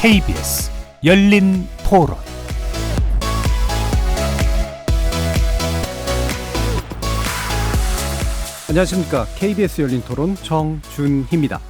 KBS 열린 토론. 안녕하십니까. KBS 열린 토론 정준희입니다.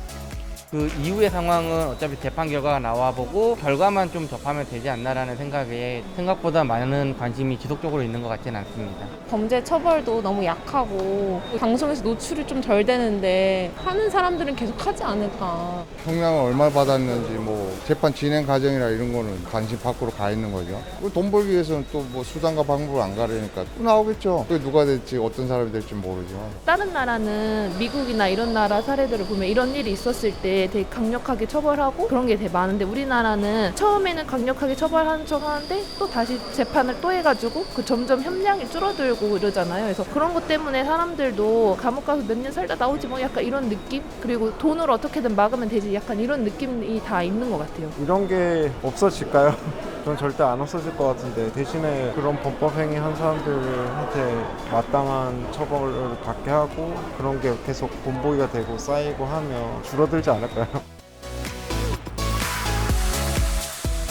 그 이후의 상황은 어차피 재판 결과가 나와보고 결과만 좀 접하면 되지 않나라는 생각에 생각보다 많은 관심이 지속적으로 있는 것 같지는 않습니다. 범죄 처벌도 너무 약하고 방송에서 노출이 좀 덜 되는데 하는 사람들은 계속 하지 않을까. 형량을 얼마 받았는지 뭐 재판 진행 과정이나 이런 거는 관심 밖으로 가 있는 거죠. 돈 벌기 위해서는 또 뭐 수단과 방법을 안 가려니까 또 나오겠죠. 또 누가 될지 어떤 사람이 될지 모르죠. 다른 나라는 미국이나 이런 나라 사례들을 보면 이런 일이 있었을 때 되게 강력하게 처벌하고 그런 게 되게 많은데 우리나라는 처음에는 강력하게 처벌하는 척 하는데 또 다시 재판을 또 해가지고 그 점점 형량이 줄어들고 이러잖아요. 그래서 그런 것 때문에 사람들도 감옥 가서 몇 년 살다 나오지 뭐 약간 이런 느낌? 그리고 돈으로 어떻게든 막으면 되지 약간 이런 느낌이 다 있는 것 같아요. 이런 게 없어질까요? 전 절대 안 없어질 것 같은데 대신에 그런 범법 행위 한 사람들한테 마땅한 처벌을 받게 하고 그런 게 계속 본보기가 되고 쌓이고 하면 줄어들지 않을까요?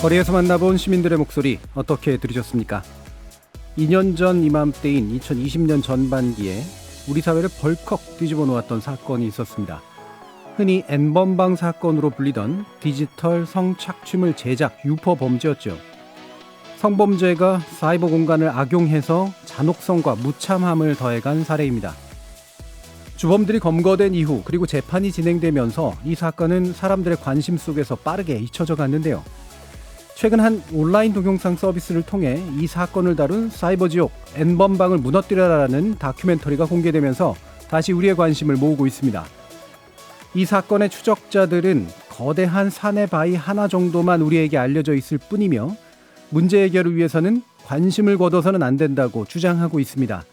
거리에서 만나본 시민들의 목소리 어떻게 들으셨습니까? 2년 전 이맘때인 2020년 전반기에 우리 사회를 벌컥 뒤집어 놓았던 사건이 있었습니다. 흔히 N번방 사건으로 불리던 디지털 성착취물 제작 유포 범죄였죠. 성범죄가 사이버 공간을 악용해서 잔혹성과 무참함을 더해간 사례입니다. 주범들이 검거된 이후 그리고 재판이 진행되면서 이 사건은 사람들의 관심 속에서 빠르게 잊혀져 갔는데요. 최근 한 온라인 동영상 서비스를 통해 이 사건을 다룬 사이버 지옥 N번방을 무너뜨려라라는 다큐멘터리가 공개되면서 다시 우리의 관심을 모으고 있습니다. 이 사건의 추적자들은 거대한 산의 바위 하나 정도만 우리에게 알려져 있을 뿐이며 문제 해결을 위해서는 관심을 거둬서는 안 된다고 주장하고 있습니다.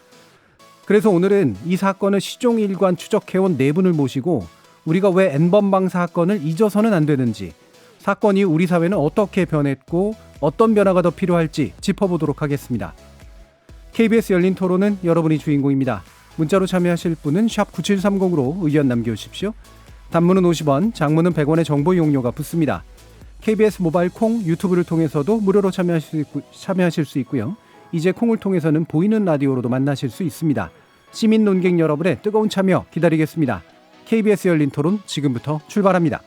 그래서 오늘은 이 사건을 시종일관 추적해온 네 분을 모시고 우리가 왜 N번방 사건을 잊어서는 안 되는지, 사건 이후 우리 사회는 어떻게 변했고 어떤 변화가 더 필요할지 짚어보도록 하겠습니다. KBS 열린 토론은 여러분이 주인공입니다. 문자로 참여하실 분은 샵9730으로 의견 남겨주십시오. 단문은 50원, 장문은 100원의 정보 이용료가 붙습니다. KBS 모바일 콩, 유튜브를 통해서도 무료로 참여하실 수 있고요. 이제 콩을 통해서는 보이는 라디오로도 만나실 수 있습니다. 시민 논객 여러분의 뜨거운 참여 기다리겠습니다. KBS 열린 토론 지금부터 출발합니다.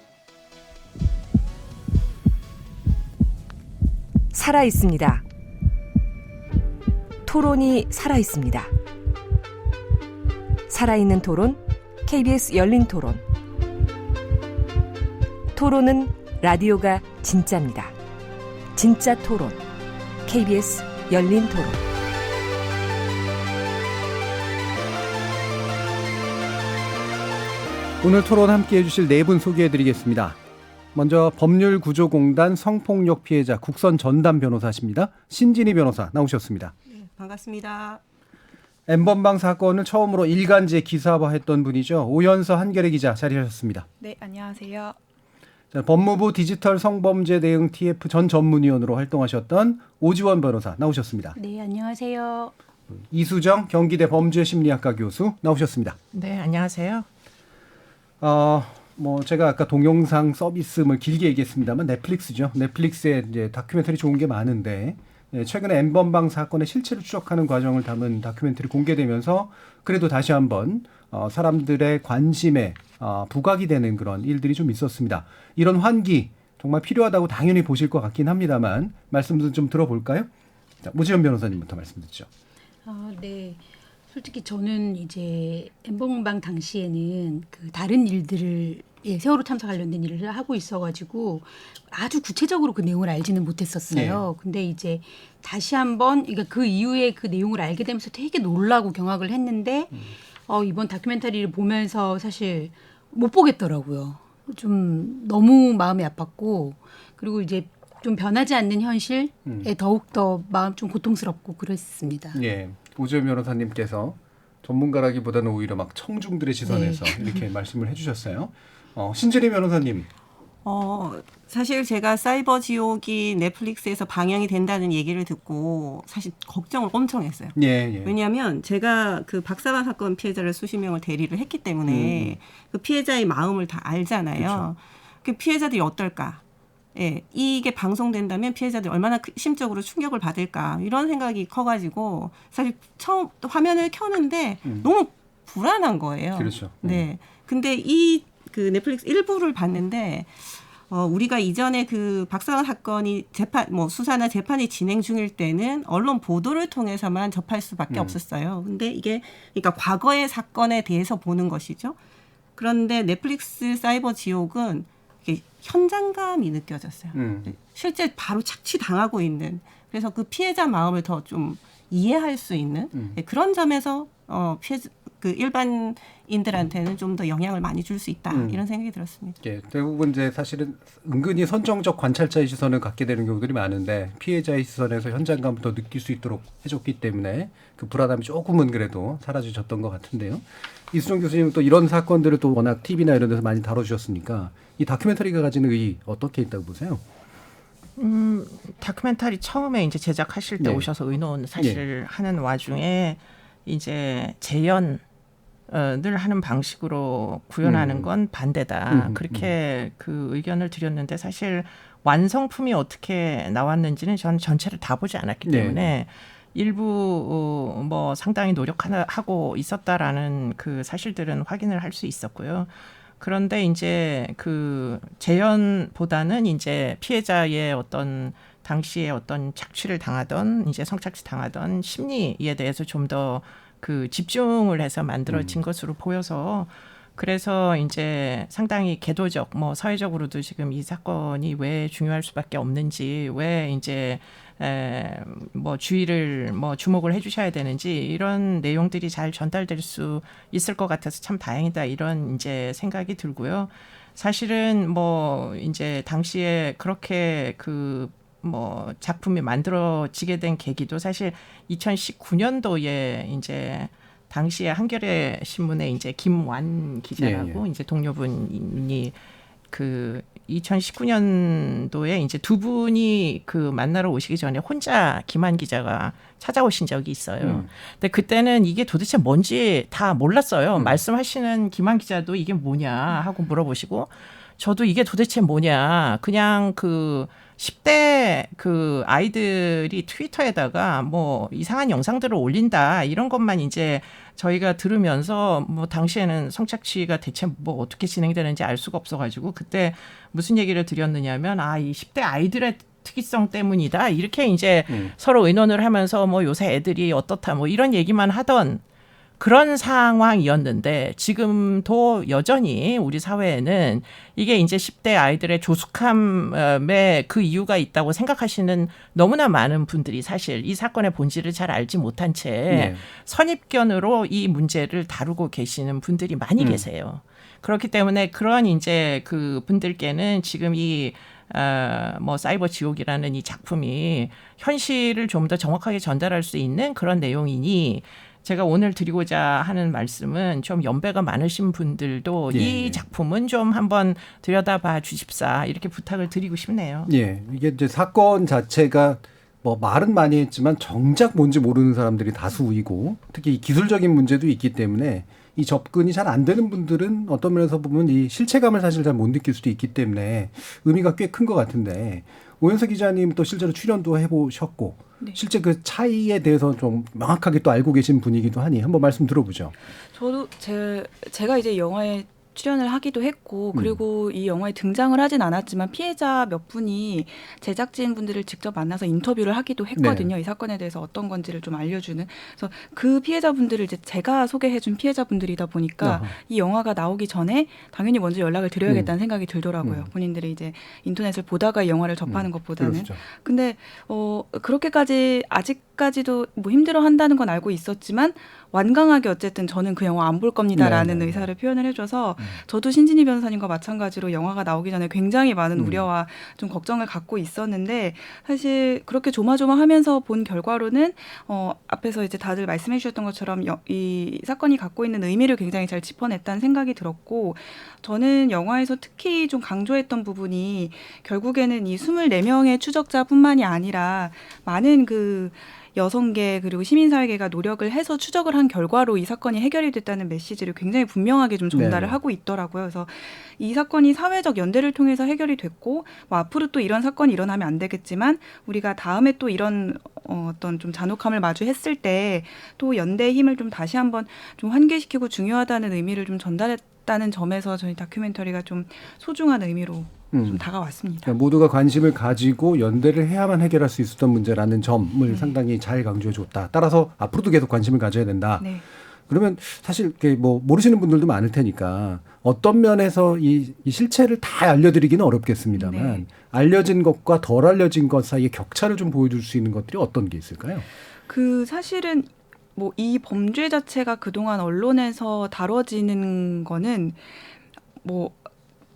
살아있습니다. 토론이 살아있습니다. 살아있는 토론, KBS 열린 토론. 토론은 라디오가 진짜입니다. 진짜 토론, KBS 열린 토론. 오늘 토론 함께해 주실 네 분 소개해드리겠습니다. 먼저 법률구조공단 성폭력 피해자 국선 전담 변호사십니다. 신진희 변호사 나오셨습니다. 네, 반갑습니다. N번방 사건을 처음으로 일간지에 기사화했던 분이죠. 오연서 한겨레 기자 자리하셨습니다. 네, 안녕하세요. 자, 법무부 디지털 성범죄 대응 TF 전 전문위원으로 활동하셨던 오지원 변호사 나오셨습니다. 네, 안녕하세요. 이수정 경기대 범죄심리학과 교수 나오셨습니다. 네, 안녕하세요. 제가 아까 동영상 서비스를 길게 얘기했습니다만 넷플릭스죠. 넷플릭스에 이제 다큐멘터리 좋은 게 많은데 최근에 N번방 사건의 실체를 추적하는 과정을 담은 다큐멘터리 공개되면서 그래도 다시 한번 사람들의 관심에 부각이 되는 그런 일들이 좀 있었습니다. 이런 환기 정말 필요하다고 당연히 보실 것 같긴 합니다만 말씀도 좀 들어볼까요? 자, 오지연 변호사님부터 말씀 듣죠. 네. 솔직히 저는 이제 N번방 당시에는 그 다른 일들을 세월호 참사 관련된 일을 하고 있어가지고 아주 구체적으로 그 내용을 알지는 못했었어요. 네. 근데 이제 다시 한번 그러니까 그 이후에 그 내용을 알게 되면서 되게 놀라고 경악을 했는데 이번 다큐멘터리를 보면서 사실 못 보겠더라고요. 좀 너무 마음이 아팠고 그리고 이제 좀 변하지 않는 현실에 더욱 더 마음 좀 고통스럽고 그랬습니다. 예. 오지연 변호사님께서 전문가라기보다는 오히려 막 청중들의 시선에서 네. 이렇게 말씀을 해주셨어요. 신진희 변호사님. 사실 제가 사이버 지옥이 넷플릭스에서 방영이 된다는 얘기를 듣고 사실 걱정을 엄청 했어요. 예. 왜냐하면 제가 그 박사관 사건 피해자를 수십 명을 대리를 했기 때문에 그 피해자의 마음을 다 알잖아요. 그렇죠. 그 피해자들이 어떨까? 예, 이게 방송된다면 피해자들이 얼마나 심적으로 충격을 받을까 이런 생각이 커가지고 사실 처음 화면을 켜는데 너무 불안한 거예요. 그렇죠. 네. 근데 이 그 넷플릭스 일부를 봤는데 우리가 이전에 그 박사관 사건이 수사나 재판이 진행 중일 때는 언론 보도를 통해서만 접할 수밖에 없었어요. 근데 이게 그러니까 과거의 사건에 대해서 보는 것이죠. 그런데 넷플릭스 사이버 지옥은 이게 현장감이 느껴졌어요. 실제 바로 착취당하고 있는. 그래서 그 피해자 마음을 더 좀 이해할 수 있는 그런 점에서 그 일반인들한테는 좀 더 영향을 많이 줄 수 있다 이런 생각이 들었습니다. 예, 대부분 이제 사실은 은근히 선정적 관찰자의 시선을 갖게 되는 경우들이 많은데 피해자의 시선에서 현장감을 더 느낄 수 있도록 해줬기 때문에 그 불안함이 조금은 그래도 사라지셨던 것 같은데요. 이수정 교수님은 또 이런 사건들을 또 워낙 TV나 이런 데서 많이 다뤄주셨으니까 이 다큐멘터리가 가지는 의의 어떻게 있다고 보세요? 다큐멘터리 처음에 이제 제작하실 때 네. 오셔서 의논 사실 하는 와중에 이제 재연을 하는 방식으로 구현하는 건 반대다. 그렇게 그 의견을 드렸는데 사실 완성품이 어떻게 나왔는지는 저는 전체를 다 보지 않았기 때문에 일부 뭐 상당히 노력하고 있었다라는 그 사실들은 확인을 할 수 있었고요. 그런데 이제 그 재연보다는 이제 피해자의 어떤 당시에 어떤 착취를 당하던 이제 성착취 당하던 심리에 대해서 좀 더 그 집중을 해서 만들어진 것으로 보여서 그래서 이제 상당히 궤도적 뭐 사회적으로도 지금 이 사건이 왜 중요할 수밖에 없는지 왜 이제 뭐 주의를 뭐 주목을 해주셔야 되는지 이런 내용들이 잘 전달될 수 있을 것 같아서 참 다행이다 이런 이제 생각이 들고요. 사실은 뭐 이제 당시에 그렇게 그 뭐 작품이 만들어지게 된 계기도 사실 2019년도에 이제 당시에 한겨레 신문에 이제 김완 기자라고 이제 동료분이 그 2019년도에 이제 두 분이 그 만나러 오시기 전에 혼자 김완 기자가 찾아오신 적이 있어요. 근데 그때는 이게 도대체 뭔지 다 몰랐어요. 말씀하시는 김완 기자도 이게 뭐냐 하고 물어보시고 저도 이게 도대체 뭐냐 그냥 그 10대 그 아이들이 트위터에다가 뭐 이상한 영상들을 올린다 이런 것만 이제 저희가 들으면서 뭐 당시에는 성착취가 대체 뭐 어떻게 진행되는지 알 수가 없어가지고 그때 무슨 얘기를 드렸느냐면 이 10대 아이들의 특이성 때문이다 이렇게 이제 서로 의논을 하면서 뭐 요새 애들이 어떻다 뭐 이런 얘기만 하던 그런 상황이었는데 지금도 여전히 우리 사회에는 이게 이제 10대 아이들의 조숙함에 그 이유가 있다고 생각하시는 너무나 많은 분들이 사실 이 사건의 본질을 잘 알지 못한 채 선입견으로 이 문제를 다루고 계시는 분들이 많이 계세요. 그렇기 때문에 그런 이제 그 분들께는 지금 이 뭐 사이버 지옥이라는 이 작품이 현실을 좀 더 정확하게 전달할 수 있는 그런 내용이니 제가 오늘 드리고자 하는 말씀은 좀 연배가 많으신 분들도 이 작품은 좀 한번 들여다봐 주십사 이렇게 부탁을 드리고 싶네요. 예, 이게 이제 사건 자체가 뭐 말은 많이 했지만 정작 뭔지 모르는 사람들이 다수이고 특히 기술적인 문제도 있기 때문에 이 접근이 잘 안 되는 분들은 어떤 면에서 보면 이 실체감을 사실 잘 못 느낄 수도 있기 때문에 의미가 꽤 큰 것 같은데 오연서 기자님 또 실제로 출연도 해보셨고 실제 그 차이에 대해서 좀 명확하게 또 알고 계신 분이기도 하니 한번 말씀 들어보죠. 저도 제가 이제 영화에 출연을 하기도 했고 그리고 이 영화에 등장을 하진 않았지만 피해자 몇 분이 제작진 분들을 직접 만나서 인터뷰를 하기도 했거든요. 이 사건에 대해서 어떤 건지를 좀 알려주는. 그래서 그 피해자분들을 이제 제가 소개해준 피해자분들이다 보니까 이 영화가 나오기 전에 당연히 먼저 연락을 드려야겠다는 생각이 들더라고요. 본인들이 이제 인터넷을 보다가 이 영화를 접하는 것보다는. 그렇죠. 근데 그렇게까지 아직까지도 뭐 힘들어한다는 건 알고 있었지만 완강하게 어쨌든 저는 그 영화 안 볼 겁니다라는 의사를 표현을 해줘서 저도 신진희 변호사님과 마찬가지로 영화가 나오기 전에 굉장히 많은 우려와 좀 걱정을 갖고 있었는데 사실 그렇게 조마조마하면서 본 결과로는 앞에서 이제 다들 말씀해 주셨던 것처럼 이 사건이 갖고 있는 의미를 굉장히 잘 짚어냈다는 생각이 들었고 저는 영화에서 특히 좀 강조했던 부분이 결국에는 이 24명의 추적자뿐만이 아니라 많은 그 여성계 그리고 시민사회계가 노력을 해서 추적을 한 결과로 이 사건이 해결이 됐다는 메시지를 굉장히 분명하게 좀 전달을 하고 있더라고요. 그래서 이 사건이 사회적 연대를 통해서 해결이 됐고 뭐 앞으로 또 이런 사건이 일어나면 안 되겠지만 우리가 다음에 또 이런 어떤 좀 잔혹함을 마주했을 때 또 연대의 힘을 좀 다시 한번 좀 환기시키고 중요하다는 의미를 좀 전달했다는 점에서 저희 다큐멘터리가 좀 소중한 의미로 좀 다가왔습니다. 그러니까 모두가 관심을 가지고 연대를 해야만 해결할 수 있었던 문제라는 점을 상당히 잘 강조해 줬다. 따라서 앞으로도 계속 관심을 가져야 된다. 네. 그러면 사실 이렇게 뭐 모르시는 분들도 많을 테니까 어떤 면에서 이 실체를 다 알려드리기는 어렵겠습니다만 네. 알려진 것과 덜 알려진 것 사이의 격차를 좀 보여줄 수 있는 것들이 어떤 게 있을까요? 그 사실은 뭐 이 범죄 자체가 그동안 언론에서 다뤄지는 거는 뭐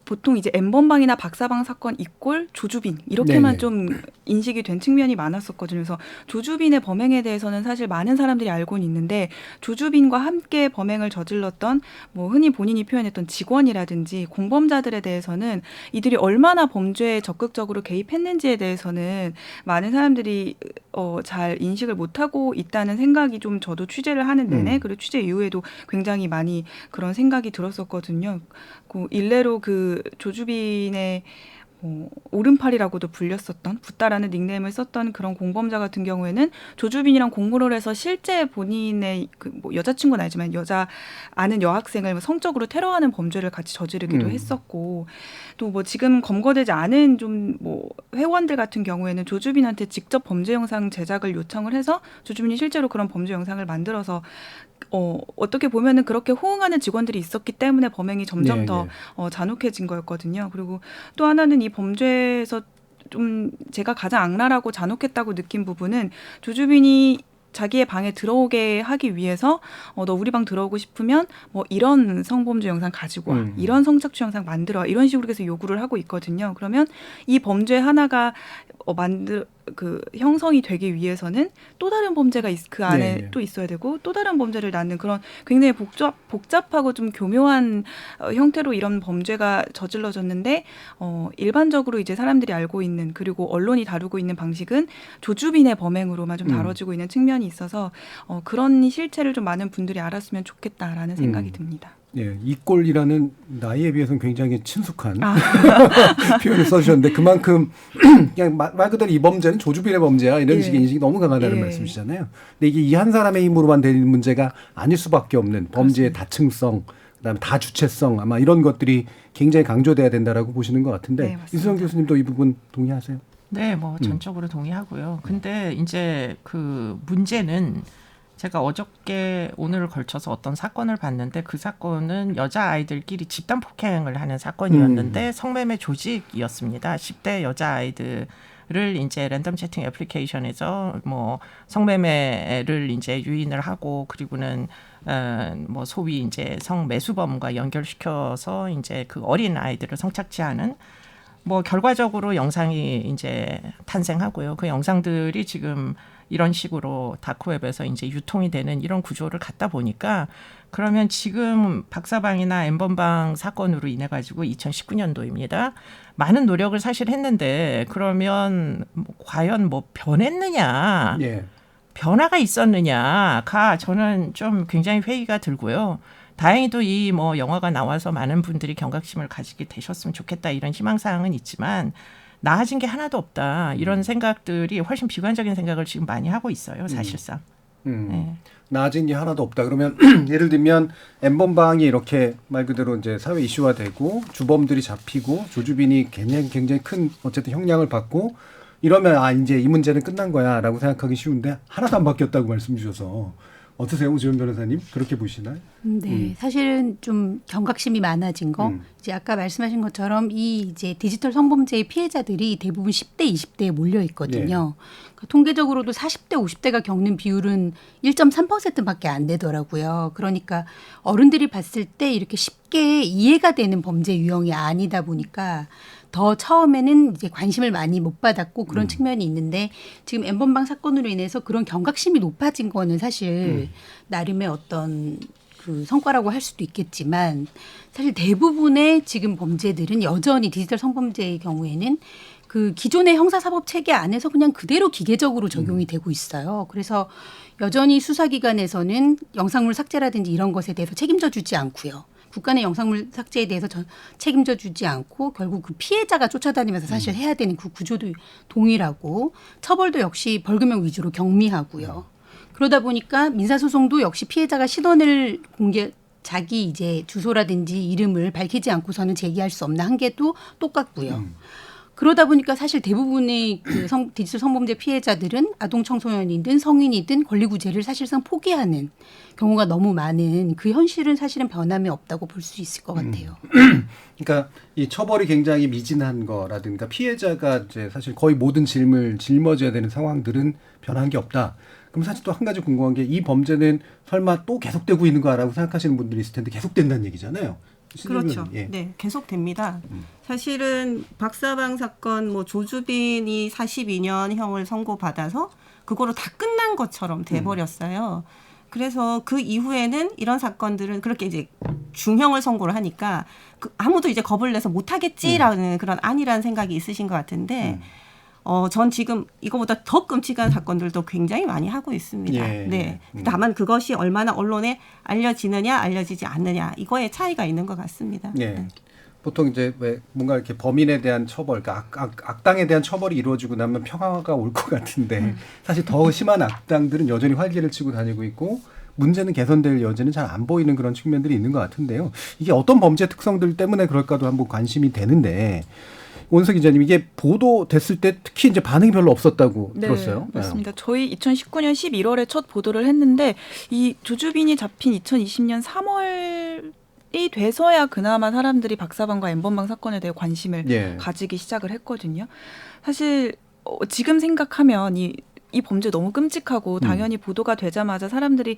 보통 이제 N번방이나 박사방 사건 이꼴 조주빈 이렇게만 네네. 좀 인식이 된 측면이 많았었거든요. 그래서 조주빈의 범행에 대해서는 사실 많은 사람들이 알고는 있는데 조주빈과 함께 범행을 저질렀던 뭐 흔히 본인이 표현했던 직원이라든지 공범자들에 대해서는 이들이 얼마나 범죄에 적극적으로 개입했는지에 대해서는 많은 사람들이 잘 인식을 못하고 있다는 생각이 좀 저도 취재를 하는 내내 그리고 취재 이후에도 굉장히 많이 그런 생각이 들었었거든요. 그 일례로 그 조주빈의 오른팔이라고도 불렸었던 붓다라는 닉네임을 썼던 그런 공범자 같은 경우에는 조주빈이랑 공모를 해서 실제 본인의 그 뭐 여자친구는 아니지만 여자 아는 여학생을 성적으로 테러하는 범죄를 같이 저지르기도 했었고 또 뭐 지금 검거되지 않은 좀 뭐 회원들 같은 경우에는 조주빈한테 직접 범죄 영상 제작을 요청을 해서 조주빈이 실제로 그런 범죄 영상을 만들어서 어떻게 보면은 그렇게 호응하는 직원들이 있었기 때문에 범행이 점점 더 잔혹해진 거였거든요. 그리고 또 하나는 이 범죄에서 좀 제가 가장 악랄하고 잔혹했다고 느낀 부분은 조주빈이 자기의 방에 들어오게 하기 위해서 너 우리 방 들어오고 싶으면 뭐 이런 성범죄 영상 가지고 와. 이런 성착취 영상 만들어 와. 이런 식으로 계속 요구를 하고 있거든요. 그러면 이 범죄 하나가 그 형성이 되기 위해서는 또 다른 범죄가 그 안에 또 있어야 되고 또 다른 범죄를 낳는 그런 굉장히 복잡하고 좀 교묘한 형태로 이런 범죄가 저질러졌는데 일반적으로 이제 사람들이 알고 있는 그리고 언론이 다루고 있는 방식은 조주빈의 범행으로만 좀 다뤄지고 있는 측면이 있어서 그런 실체를 좀 많은 분들이 알았으면 좋겠다라는 생각이 듭니다. 예, 이꼴이라는 나이에 비해서는 굉장히 친숙한 표현을 써주셨는데 그만큼 그냥 말 그대로 이 범죄는 조주빈의 범죄야 이런 식의 인식이 너무 강하다는 말씀이시잖아요. 근데 이게 이 한 사람의 힘으로만 되는 문제가 아닐 수밖에 없는 범죄의 다층성, 그다음에 다주체성 아마 이런 것들이 굉장히 강조돼야 된다라고 보시는 것 같은데 이수정 교수님도 이 부분 동의하세요? 네, 뭐 전적으로 동의하고요. 근데 이제 그 문제는 제가 어저께 오늘을 걸쳐서 어떤 사건을 봤는데 그 사건은 여자아이들끼리 집단 폭행을 하는 사건이었는데 성매매 조직이었습니다. 10대 여자아이들을 이제 랜덤 채팅 애플리케이션에서 뭐 성매매를 이제 유인을 하고 그리고는 뭐 소위 이제 성매수범과 연결시켜서 이제 그 어린 아이들을 성착취하는 뭐 결과적으로 영상이 이제 탄생하고요. 그 영상들이 지금 이런 식으로 다크웹에서 이제 유통이 되는 이런 구조를 갖다 보니까 그러면 지금 박사방이나 N번방 사건으로 인해 가지고 2019년도입니다. 많은 노력을 사실 했는데 그러면 과연 뭐 변했느냐, 변화가 있었느냐가 저는 좀 굉장히 회의가 들고요. 다행히도 이 뭐 영화가 나와서 많은 분들이 경각심을 가지게 되셨으면 좋겠다 이런 희망사항은 있지만 나아진 게 하나도 없다. 이런 생각들이 훨씬 비관적인 생각을 지금 많이 하고 있어요. 사실상. 네. 나아진 게 하나도 없다. 그러면 예를 들면 N번방이 이렇게 말 그대로 이제 사회 이슈화되고 주범들이 잡히고 조주빈이 굉장히 큰 어쨌든 형량을 받고 이러면 이제 이 문제는 끝난 거야라고 생각하기 쉬운데 하나도 안 바뀌었다고 말씀 주셔서 어떠세요, 오지원 변호사님? 그렇게 보시나요? 네, 사실은 좀 경각심이 많아진 거. 이제 아까 말씀하신 것처럼 이 이제 디지털 성범죄의 피해자들이 대부분 10대, 20대에 몰려 있거든요. 그러니까 통계적으로도 40대, 50대가 겪는 비율은 1.3%밖에 안 되더라고요. 그러니까 어른들이 봤을 때 이렇게 쉽게 이해가 되는 범죄 유형이 아니다 보니까 더 처음에는 이제 관심을 많이 못 받았고 그런 측면이 있는데 지금 N번방 사건으로 인해서 그런 경각심이 높아진 거는 사실 나름의 어떤 그 성과라고 할 수도 있겠지만 사실 대부분의 지금 범죄들은 여전히 디지털 성범죄의 경우에는 그 기존의 형사사법 체계 안에서 그냥 그대로 기계적으로 적용이 되고 있어요. 그래서 여전히 수사기관에서는 영상물 삭제라든지 이런 것에 대해서 책임져 주지 않고요. 국가 내 영상물 삭제에 대해서 책임져 주지 않고 결국 그 피해자가 쫓아다니면서 사실 해야 되는 그 구조도 동일하고 처벌도 역시 벌금형 위주로 경미하고요. 그러다 보니까 민사소송도 역시 피해자가 신원을 자기 이제 주소라든지 이름을 밝히지 않고서는 제기할 수 없는 한계도 똑같고요. 그러다 보니까 사실 대부분의 그 디지털 성범죄 피해자들은 아동 청소년이든 성인이든 권리구제를 사실상 포기하는 경우가 너무 많은 그 현실은 사실은 변함이 없다고 볼 수 있을 것 같아요. 그러니까 이 처벌이 굉장히 미진한 거라든가 피해자가 이제 사실 거의 모든 짐을 짊어져야 되는 상황들은 변한 게 없다. 그럼 사실 또 한 가지 궁금한 게 이 범죄는 설마 또 계속되고 있는 거라고 생각하시는 분들이 있을 텐데 계속된다는 얘기잖아요. 그렇죠. 예. 네, 계속됩니다. 사실은 박사방 사건 뭐 조주빈이 42년형을 선고받아서 그거로 다 끝난 것처럼 돼버렸어요. 그래서 그 이후에는 이런 사건들은 그렇게 이제 중형을 선고를 하니까 아무도 이제 겁을 내서 못하겠지라는 그런 안일한 생각이 있으신 것 같은데 전 지금 이거보다 더 끔찍한 사건들도 굉장히 많이 하고 있습니다. 예. 네. 다만 그것이 얼마나 언론에 알려지느냐, 알려지지 않느냐 이거에 차이가 있는 것 같습니다. 예. 보통 이제 왜 뭔가 이렇게 범인에 대한 처벌, 그러니까 악당에 대한 처벌이 이루어지고 나면 평화가 올 것 같은데 사실 더 심한 악당들은 여전히 활개를 치고 다니고 있고 문제는 개선될 여지는 잘 안 보이는 그런 측면들이 있는 것 같은데요. 이게 어떤 범죄 특성들 때문에 그럴까도 한번 관심이 되는데. 원석 기자님, 이게 보도됐을 때 특히 이제 반응이 별로 없었다고 들었어요. 맞습니다. 저희 2019년 11월에 첫 보도를 했는데 이 조주빈이 잡힌 2020년 3월이 돼서야 그나마 사람들이 박사방과 엠번방 사건에 대해 관심을 가지기 시작을 했거든요. 사실 지금 생각하면 이 범죄 너무 끔찍하고 당연히 보도가 되자마자 사람들이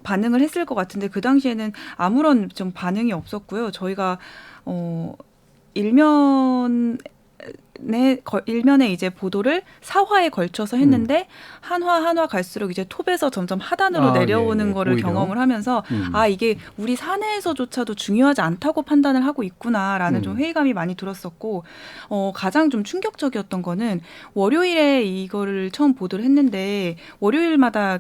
반응을 했을 것 같은데 그 당시에는 아무런 좀 반응이 없었고요. 저희가 일면에 이제 보도를 4화에 걸쳐서 했는데 한화 갈수록 이제 톱에서 점점 하단으로 내려오는 거를 오히려. 경험을 하면서 이게 우리 사내에서조차도 중요하지 않다고 판단을 하고 있구나라는 좀 회의감이 많이 들었었고 가장 좀 충격적이었던 거는 월요일에 이거를 처음 보도를 했는데 월요일마다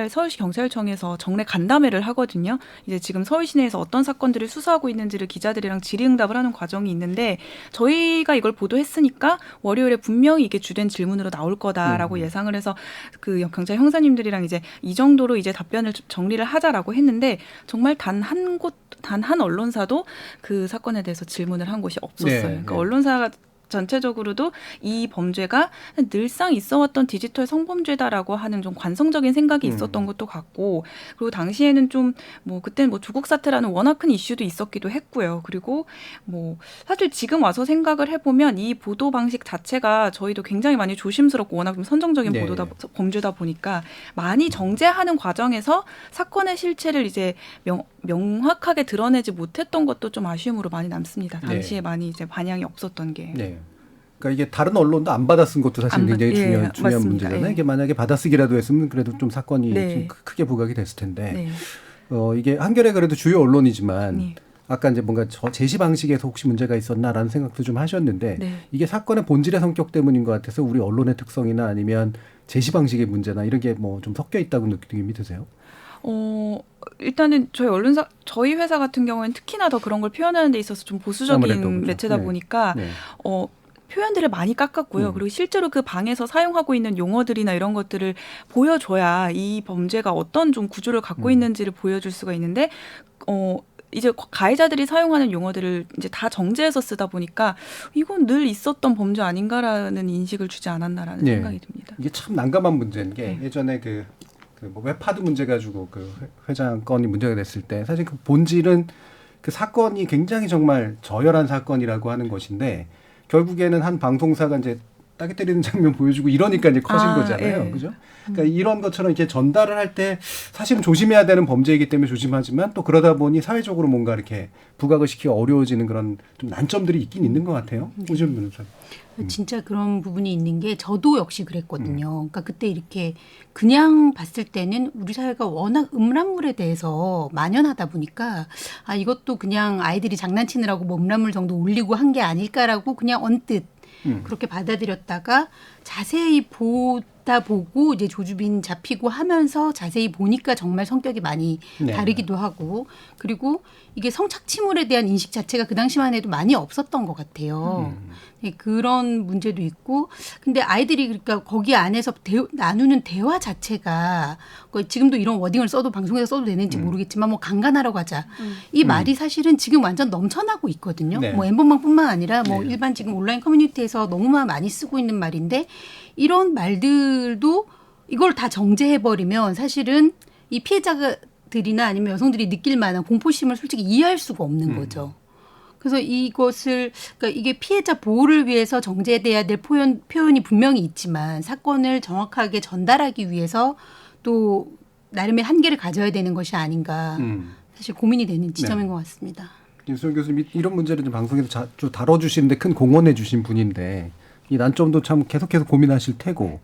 서울시 경찰청에서 정례 간담회를 하거든요. 이제 지금 서울 시내에서 어떤 사건들을 수사하고 있는지를 기자들이랑 질의응답을 하는 과정이 있는데 저희가 이걸 보도했으니까 월요일에 분명히 이게 주된 질문으로 나올 거다라고 예상을 해서 그 경찰 형사님들이랑 이제 이 정도로 이제 답변을 정리를 하자라고 했는데 정말 단 한 언론사도 그 사건에 대해서 질문을 한 곳이 없었어요. 그러니까 언론사가 전체적으로도 이 범죄가 늘상 있어왔던 디지털 성범죄다라고 하는 좀 관성적인 생각이 있었던 것도 같고 그리고 당시에는 좀 그때는 조국 사태라는 워낙 큰 이슈도 있었기도 했고요. 그리고 사실 지금 와서 생각을 해보면 이 보도 방식 자체가 저희도 굉장히 많이 조심스럽고 워낙 좀 선정적인 범죄다 보니까 많이 정제하는 과정에서 사건의 실체를 이제 명확하게 드러내지 못했던 것도 좀 아쉬움으로 많이 남습니다. 당시에 많이 이제 반향이 없었던 게. 그러니까 이게 다른 언론도 안 받아쓴 것도 사실 굉장히 중요한 문제잖아요. 이게 만약에 받아쓰기라도 했으면 그래도 좀 사건이 좀 크게 부각이 됐을 텐데 이게 한겨레 그래도 주요 언론이지만 아까 이제 뭔가 제시 방식에서 혹시 문제가 있었나라는 생각도 좀 하셨는데 이게 사건의 본질의 성격 때문인 것 같아서 우리 언론의 특성이나 아니면 제시 방식의 문제나 이런 게 좀 섞여 있다고 느낌이 드세요? 일단은 저희 회사 같은 경우에는 특히나 더 그런 걸 표현하는 데 있어서 좀 보수적인 매체다 보니까 표현들을 많이 깎았고요. 그리고 실제로 그 방에서 사용하고 있는 용어들이나 이런 것들을 보여줘야 이 범죄가 어떤 좀 구조를 갖고 있는지를 보여줄 수가 있는데 이제 가해자들이 사용하는 용어들을 이제 다 정제해서 쓰다 보니까 이건 늘 있었던 범죄 아닌가라는 인식을 주지 않았나라는 생각이 듭니다. 이게 참 난감한 문제인 게 예전에 웹하드 문제 가지고 그 회장 건이 문제가 됐을 때 사실 그 본질은 그 사건이 굉장히 정말 저열한 사건이라고 하는 것인데 결국에는 한 방송사가 이제 따기 때리는 장면 보여주고 이러니까 이제 커진 거잖아요. 그죠? 그러니까 이런 것처럼 이렇게 전달을 할 때 사실은 조심해야 되는 범죄이기 때문에 조심하지만 또 그러다 보니 사회적으로 뭔가 이렇게 부각을 시키기 어려워지는 그런 좀 난점들이 있긴 있는 것 같아요. 오지훈 변호사님. 진짜 그런 부분이 있는 게 저도 역시 그랬거든요. 그러니까 그때 이렇게 그냥 봤을 때는 우리 사회가 워낙 음란물에 대해서 만연하다 보니까 이것도 그냥 아이들이 장난치느라고 음란물 정도 올리고 한 게 아닐까라고 그냥 언뜻 그렇게 받아들였다가 자세히 보고 이제 조주빈 잡히고 하면서 자세히 보니까 정말 성격이 많이 네. 다르기도 하고 그리고 이게 성착취물에 대한 인식 자체가 그 당시만 해도 많이 없었던 것 같아요. 네, 그런 문제도 있고 근데 아이들이 그러니까 거기 안에서 나누는 대화 자체가 지금도 이런 워딩을 써도 방송에서 써도 되는지 모르겠지만 뭐 강간하러 가자 이 말이 사실은 지금 완전 넘쳐나고 있거든요. 네. 뭐 엠번방뿐만 아니라 뭐 네. 일반 지금 온라인 커뮤니티에서 너무나 많이 쓰고 있는 말인데 이런 말들도 이걸 다 정제해버리면 사실은 이 피해자들이나 아니면 여성들이 느낄 만한 공포심을 솔직히 이해할 수가 없는 거죠. 그래서 이것을 그러니까 이게 피해자 보호를 위해서 정제돼야 될 표현이 분명히 있지만 사건을 정확하게 전달하기 위해서 또 나름의 한계를 가져야 되는 것이 아닌가 사실 고민이 되는 지점인 것 같습니다. 김수영 교수님이 이런 문제를 좀 방송에서 자주 다뤄주시는데 큰 공헌해 주신 분인데 이 난점도 참 계속해서 고민하실 테고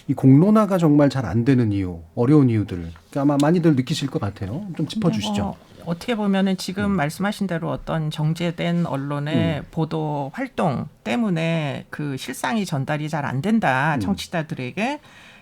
이 공론화가 정말 잘 안 되는 이유, 어려운 이유들 아마 많이들 느끼실 것 같아요. 좀 짚어주시죠. 어떻게 보면은 지금 말씀하신 대로 어떤 정제된 언론의 보도 활동 때문에 그 실상이 전달이 잘 안 된다 청취자들에게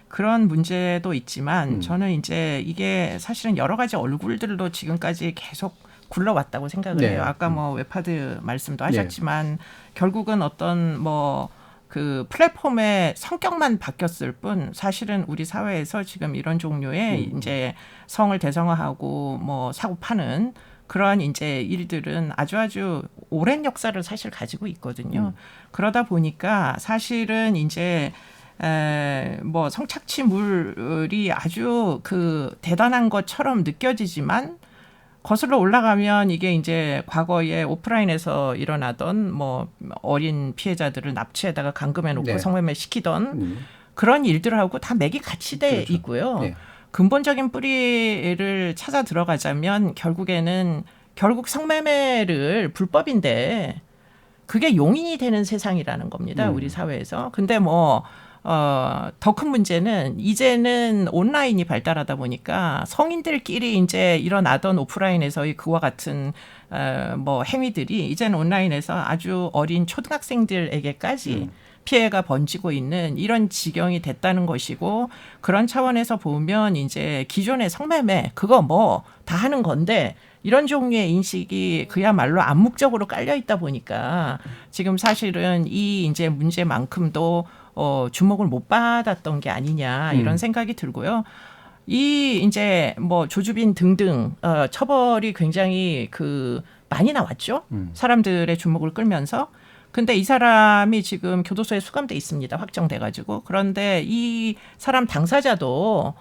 그런 문제도 있지만 저는 이제 이게 사실은 여러 가지 얼굴들로 지금까지 계속 굴러왔다고 생각을 네. 해요. 아까 뭐 웹하드 말씀도 하셨지만 결국은 어떤 뭐 그 플랫폼의 성격만 바뀌었을 뿐 사실은 우리 사회에서 지금 이런 종류의 이제 성을 대상화하고 뭐 사고 파는 그러한 이제 일들은 아주 오랜 역사를 사실 가지고 있거든요. 그러다 보니까 사실은 이제 뭐 성착취물이 아주 그 대단한 것처럼 느껴지지만 거슬러 올라가면 이게 이제 과거에 오프라인에서 일어나던 뭐 어린 피해자들을 납치에다가 감금해놓고 네. 성매매 시키던 그런 일들하고 다 맥이 같이 돼 그렇죠. 있고요. 네. 근본적인 뿌리를 찾아 들어가자면 결국 성매매를 불법인데 그게 용인이 되는 세상이라는 겁니다. 우리 사회에서. 근데 뭐 더 큰 문제는 이제는 온라인이 발달하다 보니까 성인들끼리 이제 일어나던 오프라인에서의 그와 같은 뭐 행위들이 이제는 온라인에서 아주 어린 초등학생들에게까지 피해가 번지고 있는 이런 지경이 됐다는 것이고 그런 차원에서 보면 이제 기존의 성매매 그거 뭐 다 하는 건데 이런 종류의 인식이 그야말로 암묵적으로 깔려 있다 보니까 지금 사실은 이 이제 문제만큼도 주목을 못 받았던 게 아니냐 이런 생각이 들고요. 이 이제 뭐 조주빈 등등 처벌이 굉장히 그 많이 나왔죠. 사람들의 주목을 끌면서. 근데 이 사람이 지금 교도소에 수감돼 있습니다. 확정돼 가지고. 그런데 이 사람 당사자도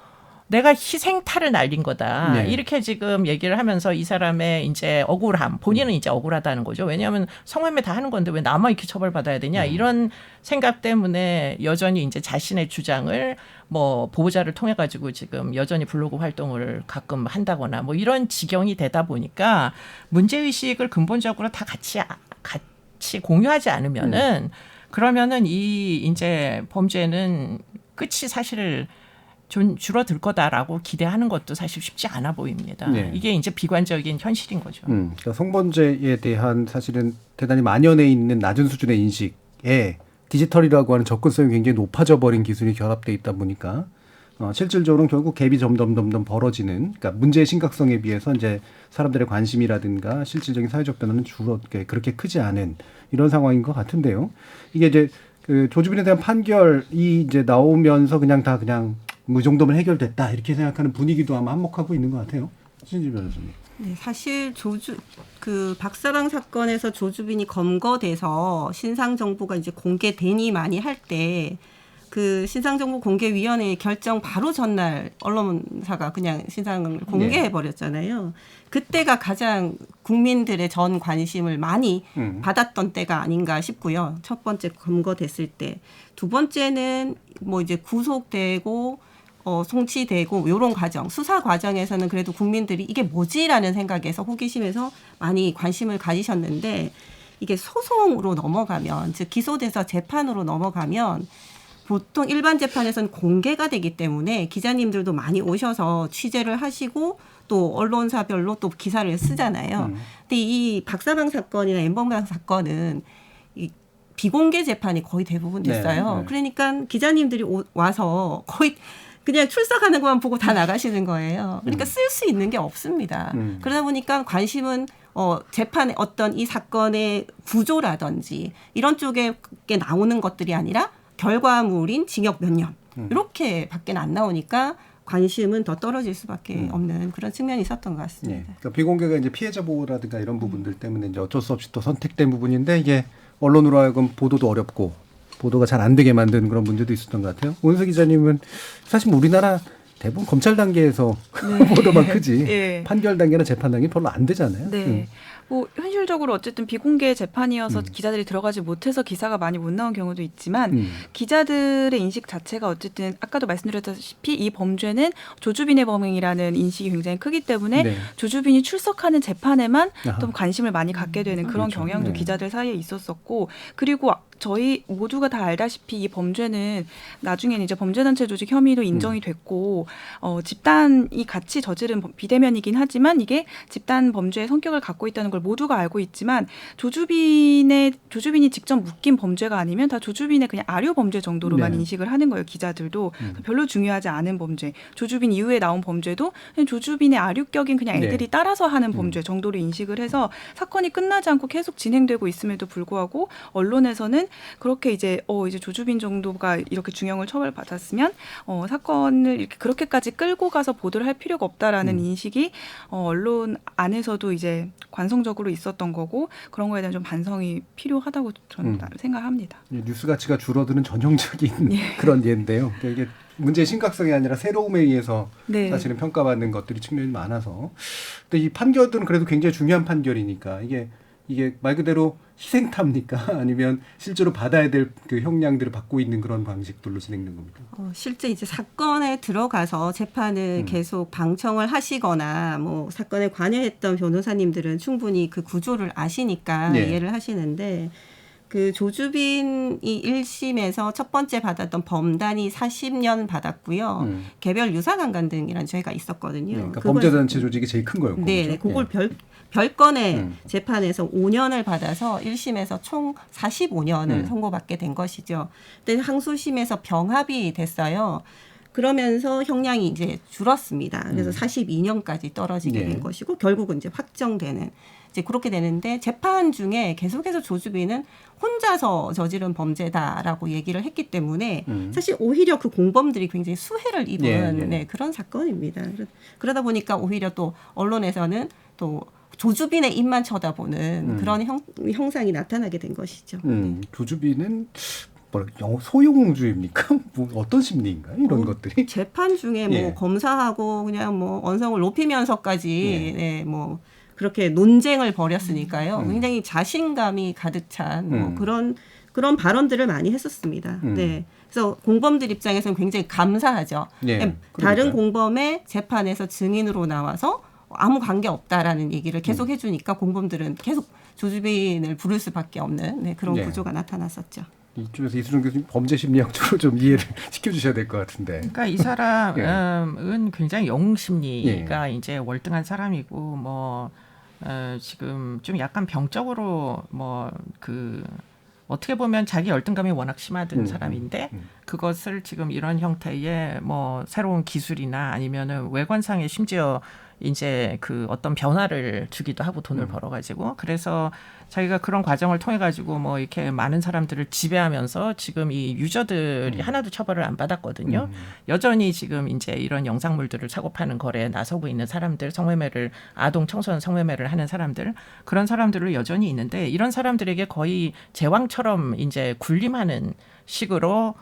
내가 희생탈을 날린 거다. 네. 이렇게 지금 얘기를 하면서 이 사람의 이제 억울함, 본인은 이제 억울하다는 거죠. 왜냐하면 성매매 다 하는 건데 왜 나만 이렇게 처벌받아야 되냐 이런 생각 때문에 여전히 이제 자신의 주장을 뭐 보호자를 통해 가지고 지금 여전히 블로그 활동을 가끔 한다거나 뭐 이런 지경이 되다 보니까 문제의식을 근본적으로 다 같이 공유하지 않으면은 그러면은 이 이제 범죄는 끝이 사실 좀 줄어들 거다라고 기대하는 것도 사실 쉽지 않아 보입니다. 네. 이게 이제 비관적인 현실인 거죠. 그러니까 성범죄에 대한 사실은 대단히 만연해 있는 낮은 수준의 인식에 디지털이라고 하는 접근성이 굉장히 높아져 버린 기술이 결합돼 있다 보니까 실질적으로는 결국 갭이 점점 벌어지는 그러니까 문제의 심각성에 비해서 이제 사람들의 관심이라든가 실질적인 사회적 변화는 그렇게 크지 않은 이런 상황인 것 같은데요. 이게 이제 그 조주빈에 대한 판결이 이제 나오면서 그냥 뭐 이 정도면 해결됐다 이렇게 생각하는 분위기도 아마 한몫하고 있는 것 같아요. 신지 변호사님. 네, 사실 그 박사방 사건에서 조주빈이 검거돼서 신상 정보가 이제 공개되니 많이 할 때 그 신상정보 공개위원회 결정 바로 전날 언론사가 그냥 신상을 공개해 버렸잖아요. 그때가 가장 국민들의 전 관심을 많이 받았던 때가 아닌가 싶고요. 첫 번째 검거됐을 때, 두 번째는 뭐 이제 구속되고 송치되고 이런 과정, 수사 과정에서는 그래도 국민들이 이게 뭐지라는 생각에서 호기심에서 많이 관심을 가지셨는데 이게 소송으로 넘어가면 즉 기소돼서 재판으로 넘어가면 보통 일반 재판에서는 공개가 되기 때문에 기자님들도 많이 오셔서 취재를 하시고 또 언론사별로 또 기사를 쓰잖아요. 근데 이 박사방 사건이나 엠번방 사건은 비공개 재판이 거의 대부분 됐어요. 네, 네. 그러니까 기자님들이 와서 거의 그냥 출석하는 것만 보고 다 나가시는 거예요. 그러니까 쓸 수 있는 게 없습니다. 그러다 보니까 관심은 재판의 어떤 이 사건의 구조라든지 이런 쪽에 나오는 것들이 아니라 결과물인 징역 몇 년 이렇게밖에 안 나오니까 관심은 더 떨어질 수밖에 없는 그런 측면이 있었던 것 같습니다. 예. 그러니까 비공개가 이제 피해자 보호라든가 이런 부분들 때문에 이제 어쩔 수 없이 또 선택된 부분인데 이게 언론으로 하여금 보도도 어렵고 보도가 잘 안 되게 만드는 그런 문제도 있었던 것 같아요. 오은수 기자님은 사실 뭐 우리나라 대부분 검찰 단계에서 보도만 크지 예. 판결 단계나 재판 단계 별로 안 되잖아요. 네. 뭐 현실적으로 어쨌든 비공개 재판이어서 기자들이 들어가지 못해서 기사가 많이 못 나온 경우도 있지만 기자들의 인식 자체가 어쨌든 아까도 말씀드렸다시피 이 범죄는 조주빈의 범행이라는 인식이 굉장히 크기 때문에 네. 조주빈이 출석하는 재판에만 아하. 좀 관심을 많이 갖게 되는 그런 그렇죠. 경향도 네. 기자들 사이에 있었었고 그리고 저희 모두가 다 알다시피 이 범죄는 나중엔 이제 범죄단체 조직 혐의로 인정이 됐고 집단이 같이 저지른 비대면이긴 하지만 이게 집단 범죄의 성격을 갖고 있다는 걸 모두가 알고 있지만 조주빈이 직접 묶인 범죄가 아니면 다 조주빈의 그냥 아류 범죄 정도로만 네. 인식을 하는 거예요. 기자들도 별로 중요하지 않은 범죄. 조주빈 이후에 나온 범죄도 그냥 조주빈의 아류격인 그냥 애들이 네. 따라서 하는 범죄 정도로 인식을 해서 사건이 끝나지 않고 계속 진행되고 있음에도 불구하고 언론에서는 그렇게 이제 조주빈 정도가 이렇게 중형을 처벌받았으면 사건을 이렇게 그렇게까지 끌고 가서 보도를 할 필요가 없다라는 인식이 언론 안에서도 이제 관성적으로 있었던 거고 그런 거에 대한 좀 반성이 필요하다고 저는 생각합니다. 뉴스 가치가 줄어드는 전형적인 그런 예인데요. 그러니까 이게 문제의 심각성이 아니라 새로움에 의해서 네. 사실은 평가받는 것들이 측면이 많아서. 근데 이 판결들은 그래도 굉장히 중요한 판결이니까 이게 말 그대로 희생탑니까? 아니면 실제로 받아야 될 그 형량들을 받고 있는 그런 방식들로 진행된 겁니까? 실제 이제 사건에 들어가서 재판을 계속 방청을 하시거나 뭐 사건에 관여했던 변호사님들은 충분히 그 구조를 아시니까 네. 이해를 하시는데 그 조주빈이 1심에서 첫 번째 받았던 범단이 40년 받았고요. 개별 유사강간 등이라는 죄가 있었거든요. 그러니까 범죄단체 조직이 제일 큰 거였고. 네, 그렇죠? 그걸 별건의 재판에서 5년을 받아서 1심에서 총 45년을 선고받게 된 것이죠. 근데 항소심에서 병합이 됐어요. 그러면서 형량이 이제 줄었습니다. 그래서 42년까지 떨어지게 된 것이고 결국은 이제 확정되는 이제 그렇게 되는데 재판 중에 계속해서 조주빈은 혼자서 저지른 범죄다라고 얘기를 했기 때문에 사실 오히려 그 공범들이 굉장히 수혜를 입은 그런 사건입니다. 그러다 보니까 오히려 또 언론에서는 또 조주빈의 입만 쳐다보는 그런 형상이 나타나게 된 것이죠. 조주빈은 소용주의입니까? 뭐 어떤 심리인가요? 이런 것들이? 재판 중에 뭐 검사하고 그냥 뭐 언성을 높이면서까지 뭐 그렇게 논쟁을 벌였으니까요. 굉장히 자신감이 가득 찬 뭐 그런 발언들을 많이 했었습니다. 네. 그래서 공범들 입장에서는 굉장히 감사하죠. 다른 공범의 재판에서 증인으로 나와서 아무 관계 없다라는 얘기를 계속 해주니까 공범들은 계속 조주빈을 부를 수밖에 없는 그런 구조가 나타났었죠. 이쪽에서 이수정 교수님 범죄 심리학적으로 좀 이해를 시켜주셔야 될 것 같은데. 그러니까 이 사람은 굉장히 영웅 심리가 이제 월등한 사람이고 지금 좀 약간 병적으로 어떻게 보면 자기 열등감이 워낙 심하던 사람인데 그것을 지금 이런 형태의 새로운 기술이나 아니면은 외관상의 심지어 이제 그 어떤 변화를 주기도 하고 돈을 벌어가지고 그래서 자기가 그런 과정을 통해 가지고 이렇게 많은 사람들을 지배하면서 지금 이 유저들이 하나도 처벌을 안 받았거든요. 여전히 지금 이제 이런 영상물들을 사고 파는 거래에 나서고 있는 사람들, 성매매를 아동 청소년 성매매를 하는 사람들 그런 사람들은 여전히 있는데 이런 사람들에게 거의 제왕처럼 이제 군림하는 식으로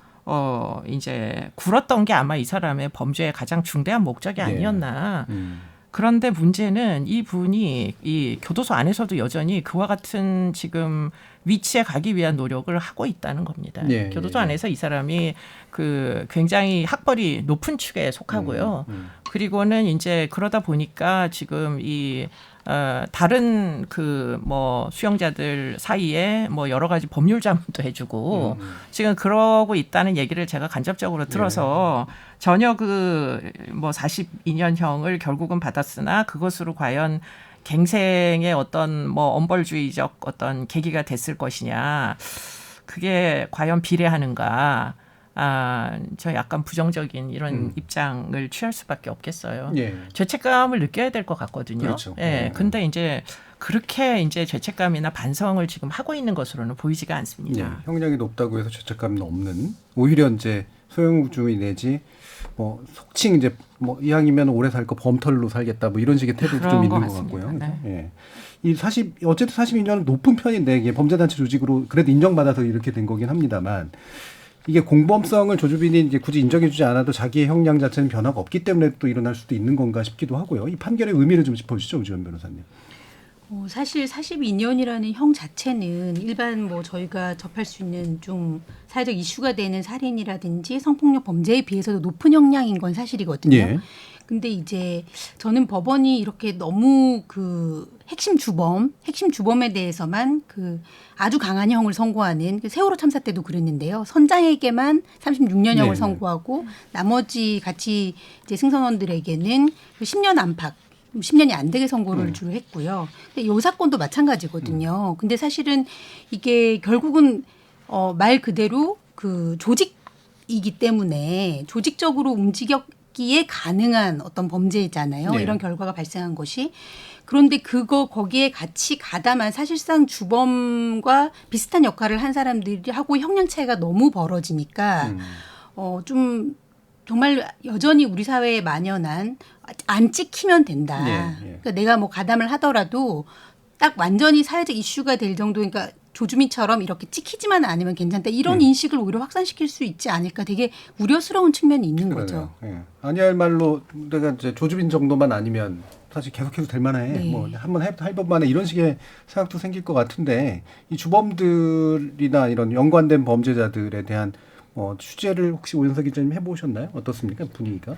이제 굴었던 게 아마 이 사람의 범죄의 가장 중대한 목적이 아니었나. 그런데 문제는 이 분이 이 교도소 안에서도 여전히 그와 같은 지금 위치에 가기 위한 노력을 하고 있다는 겁니다. 교도소 안에서 이 사람이 그 굉장히 학벌이 높은 축에 속하고요. 그리고는 이제 그러다 보니까 지금 이 다른 수용자들 사이에 여러 가지 법률 자문도 해주고 지금 그러고 있다는 얘기를 제가 간접적으로 들어서 전혀 42년형을 결국은 받았으나 그것으로 과연 갱생의 어떤 엄벌주의적 어떤 계기가 됐을 것이냐. 그게 과연 비례하는가? 저 약간 부정적인 이런 입장을 취할 수밖에 없겠어요. 예. 죄책감을 느껴야 될 것 같거든요. 그렇죠. 예. 근데 이제 그렇게 이제 죄책감이나 반성을 지금 하고 있는 것으로는 보이지가 않습니다. 예. 형량이 높다고 해서 죄책감은 없는, 오히려 이제 소형주의 내지 뭐 속칭 이제 뭐 이왕이면 오래 살 거 범털로 살겠다 뭐 이런 식의 태도도 좀 그런 있는 것 것 같고요. 같습니다. 예. 이 어쨌든 42년은 높은 편인데 이게 범죄단체 조직으로 그래도 인정받아서 이렇게 된 거긴 합니다만, 이게 공범성을 조주빈이 이제 굳이 인정해주지 않아도 자기의 형량 자체는 변화가 없기 때문에 또 일어날 수도 있는 건가 싶기도 하고요. 이 판결의 의미를 좀 짚어주시죠, 우지원 변호사님. 사실 42년이라는 형 자체는 일반 뭐 저희가 접할 수 있는 좀 사회적 이슈가 되는 살인이라든지 성폭력 범죄에 비해서도 높은 형량인 건 사실이거든요. 예. 근데 이제 저는 법원이 이렇게 너무 그 핵심 주범에 대해서만 그 아주 강한 형을 선고하는, 그 세월호 참사 때도 그랬는데요. 선장에게만 36년형을 네. 선고하고 나머지 같이 이제 승선원들에게는 10년 안팎, 10년이 안 되게 선고를 주로 했고요. 근데 이 사건도 마찬가지거든요. 근데 사실은 이게 결국은 말 그대로 그 조직이기 때문에 조직적으로 움직였기에 가능한 어떤 범죄잖아요. 네. 이런 결과가 발생한 것이. 그런데 거기에 같이 가담한 사실상 주범과 비슷한 역할을 한 사람들이 하고 형량 차이가 너무 벌어지니까 좀 정말 여전히 우리 사회에 만연한 안 찍히면 된다. 예. 그러니까 내가 뭐 가담을 하더라도 딱 완전히 사회적 이슈가 될 정도, 그러니까 조주민처럼 이렇게 찍히지만 않으면 괜찮다. 이런 인식을 오히려 확산시킬 수 있지 않을까. 되게 우려스러운 측면이 있는 거죠. 예. 아니할 말로 내가 이제 조주빈 정도만 아니면 사실 계속해도 될 만해. 네. 뭐 한번 해볼 만해. 이런 식의 생각도 생길 것 같은데, 이 주범들이나 이런 연관된 범죄자들에 대한 취재를 혹시 오연서 기자님 해보셨나요? 어떻습니까? 분위기가?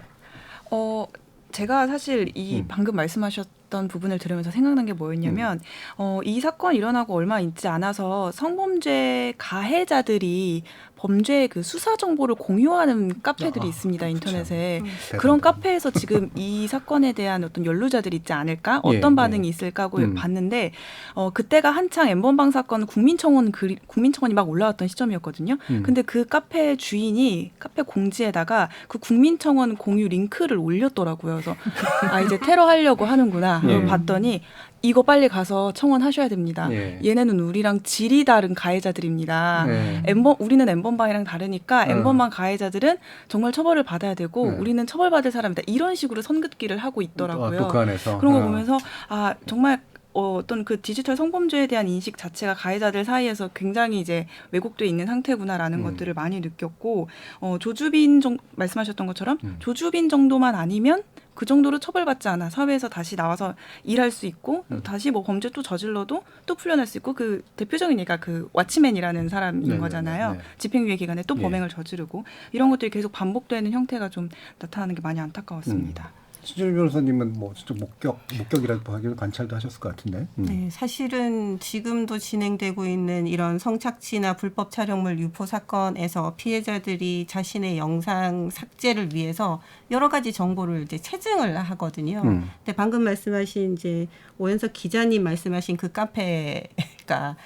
제가 사실 이 방금 말씀하셨던 부분을 들으면서 생각난 게 뭐였냐면 이 사건 일어나고 얼마 있지 않아서 성범죄 가해자들이 범죄의 그 수사 정보를 공유하는 카페들이 있습니다, 인터넷에. 그런 카페에서 지금 이 사건에 대한 어떤 연루자들이 있지 않을까, 어떤 반응이 있을까 하고 봤는데 그때가 한창 N번방 사건 국민청원이 막 올라왔던 시점이었거든요. 근데 그 카페 주인이 카페 공지에다가 그 국민청원 공유 링크를 올렸더라고요. 그래서 이제 테러 하려고 하는구나. 봤더니 이거 빨리 가서 청원하셔야 됩니다. 얘네는 우리랑 질이 다른 가해자들입니다. 우리는 N번방이랑 다르니까 N번방 가해자들은 정말 처벌을 받아야 되고 우리는 처벌받을 사람이다. 이런 식으로 선긋기를 하고 있더라고요. 또 그 안에서. 그런 거 보면서 정말 어떤 그 디지털 성범죄에 대한 인식 자체가 가해자들 사이에서 굉장히 이제 왜곡돼 있는 상태구나라는 것들을 많이 느꼈고, 조주빈 말씀하셨던 것처럼 조주빈 정도만 아니면 그 정도로 처벌받지 않아 사회에서 다시 나와서 일할 수 있고 다시 뭐 범죄 또 저질러도 또 풀려날 수 있고, 그 대표적인 얘기가 그 왓치맨이라는 사람인 거잖아요. 집행유예 기간에 또 범행을 저지르고 이런 것들이 계속 반복되는 형태가 좀 나타나는 게 많이 안타까웠습니다. 신준일 변호사님은 뭐 진짜 목격이라도 하기를 관찰도 하셨을 것 같은데. 네, 사실은 지금도 진행되고 있는 이런 성착취나 불법 촬영물 유포 사건에서 피해자들이 자신의 영상 삭제를 위해서 여러 가지 정보를 이제 체증을 하거든요. 근데 방금 말씀하신 이제 오연석 기자님 말씀하신 그 카페가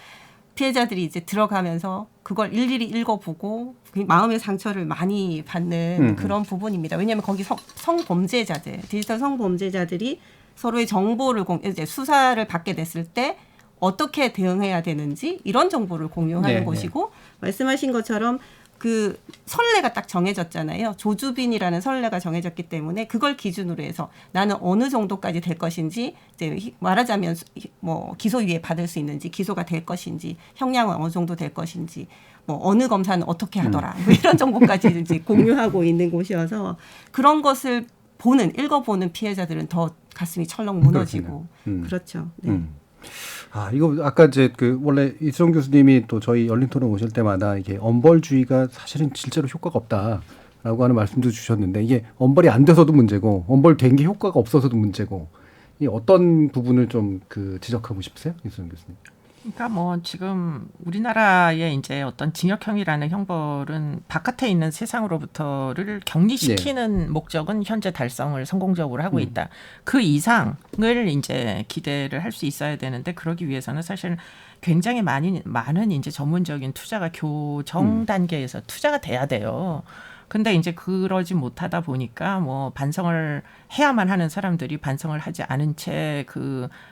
피해자들이 이제 들어가면서 그걸 일일이 읽어보고 마음의 상처를 많이 받는 그런 부분입니다. 왜냐하면 거기 성범죄자들, 디지털 성범죄자들이 서로의 정보를 이제 수사를 받게 됐을 때 어떻게 대응해야 되는지 이런 정보를 공유하는 곳이고, 말씀하신 것처럼 그 선례가 딱 정해졌잖아요. 조주빈이라는 선례가 정해졌기 때문에 그걸 기준으로 해서 나는 어느 정도까지 될 것인지, 이제 말하자면 뭐 기소유예 받을 수 있는지, 기소가 될 것인지, 형량은 어느 정도 될 것인지, 뭐 어느 검사는 어떻게 하더라, 뭐 이런 정보까지 이제 공유하고 있는 곳이어서 그런 것을 읽어보는 피해자들은 더 가슴이 철렁 무너지고 그렇죠. 네. 이거 아까 이제 원래 이수정 교수님이 또 저희 열린 토론 오실 때마다 이게 엄벌주의가 사실은 실제로 효과가 없다라고 하는 말씀도 주셨는데, 이게 엄벌이 안 돼서도 문제고 엄벌된 게 효과가 없어서도 문제고, 이 어떤 부분을 좀 지적하고 싶으세요, 이수정 교수님? 그러니까 뭐 지금 우리나라의 이제 어떤 징역형이라는 형벌은 바깥에 있는 세상으로부터를 격리시키는 목적은 현재 달성을 성공적으로 하고 있다. 그 이상을 이제 기대를 할 수 있어야 되는데 그러기 위해서는 사실 굉장히 많은 이제 전문적인 투자가 교정 단계에서 투자가 돼야 돼요. 근데 이제 그러지 못하다 보니까 뭐 반성을 해야만 하는 사람들이 반성을 하지 않은 채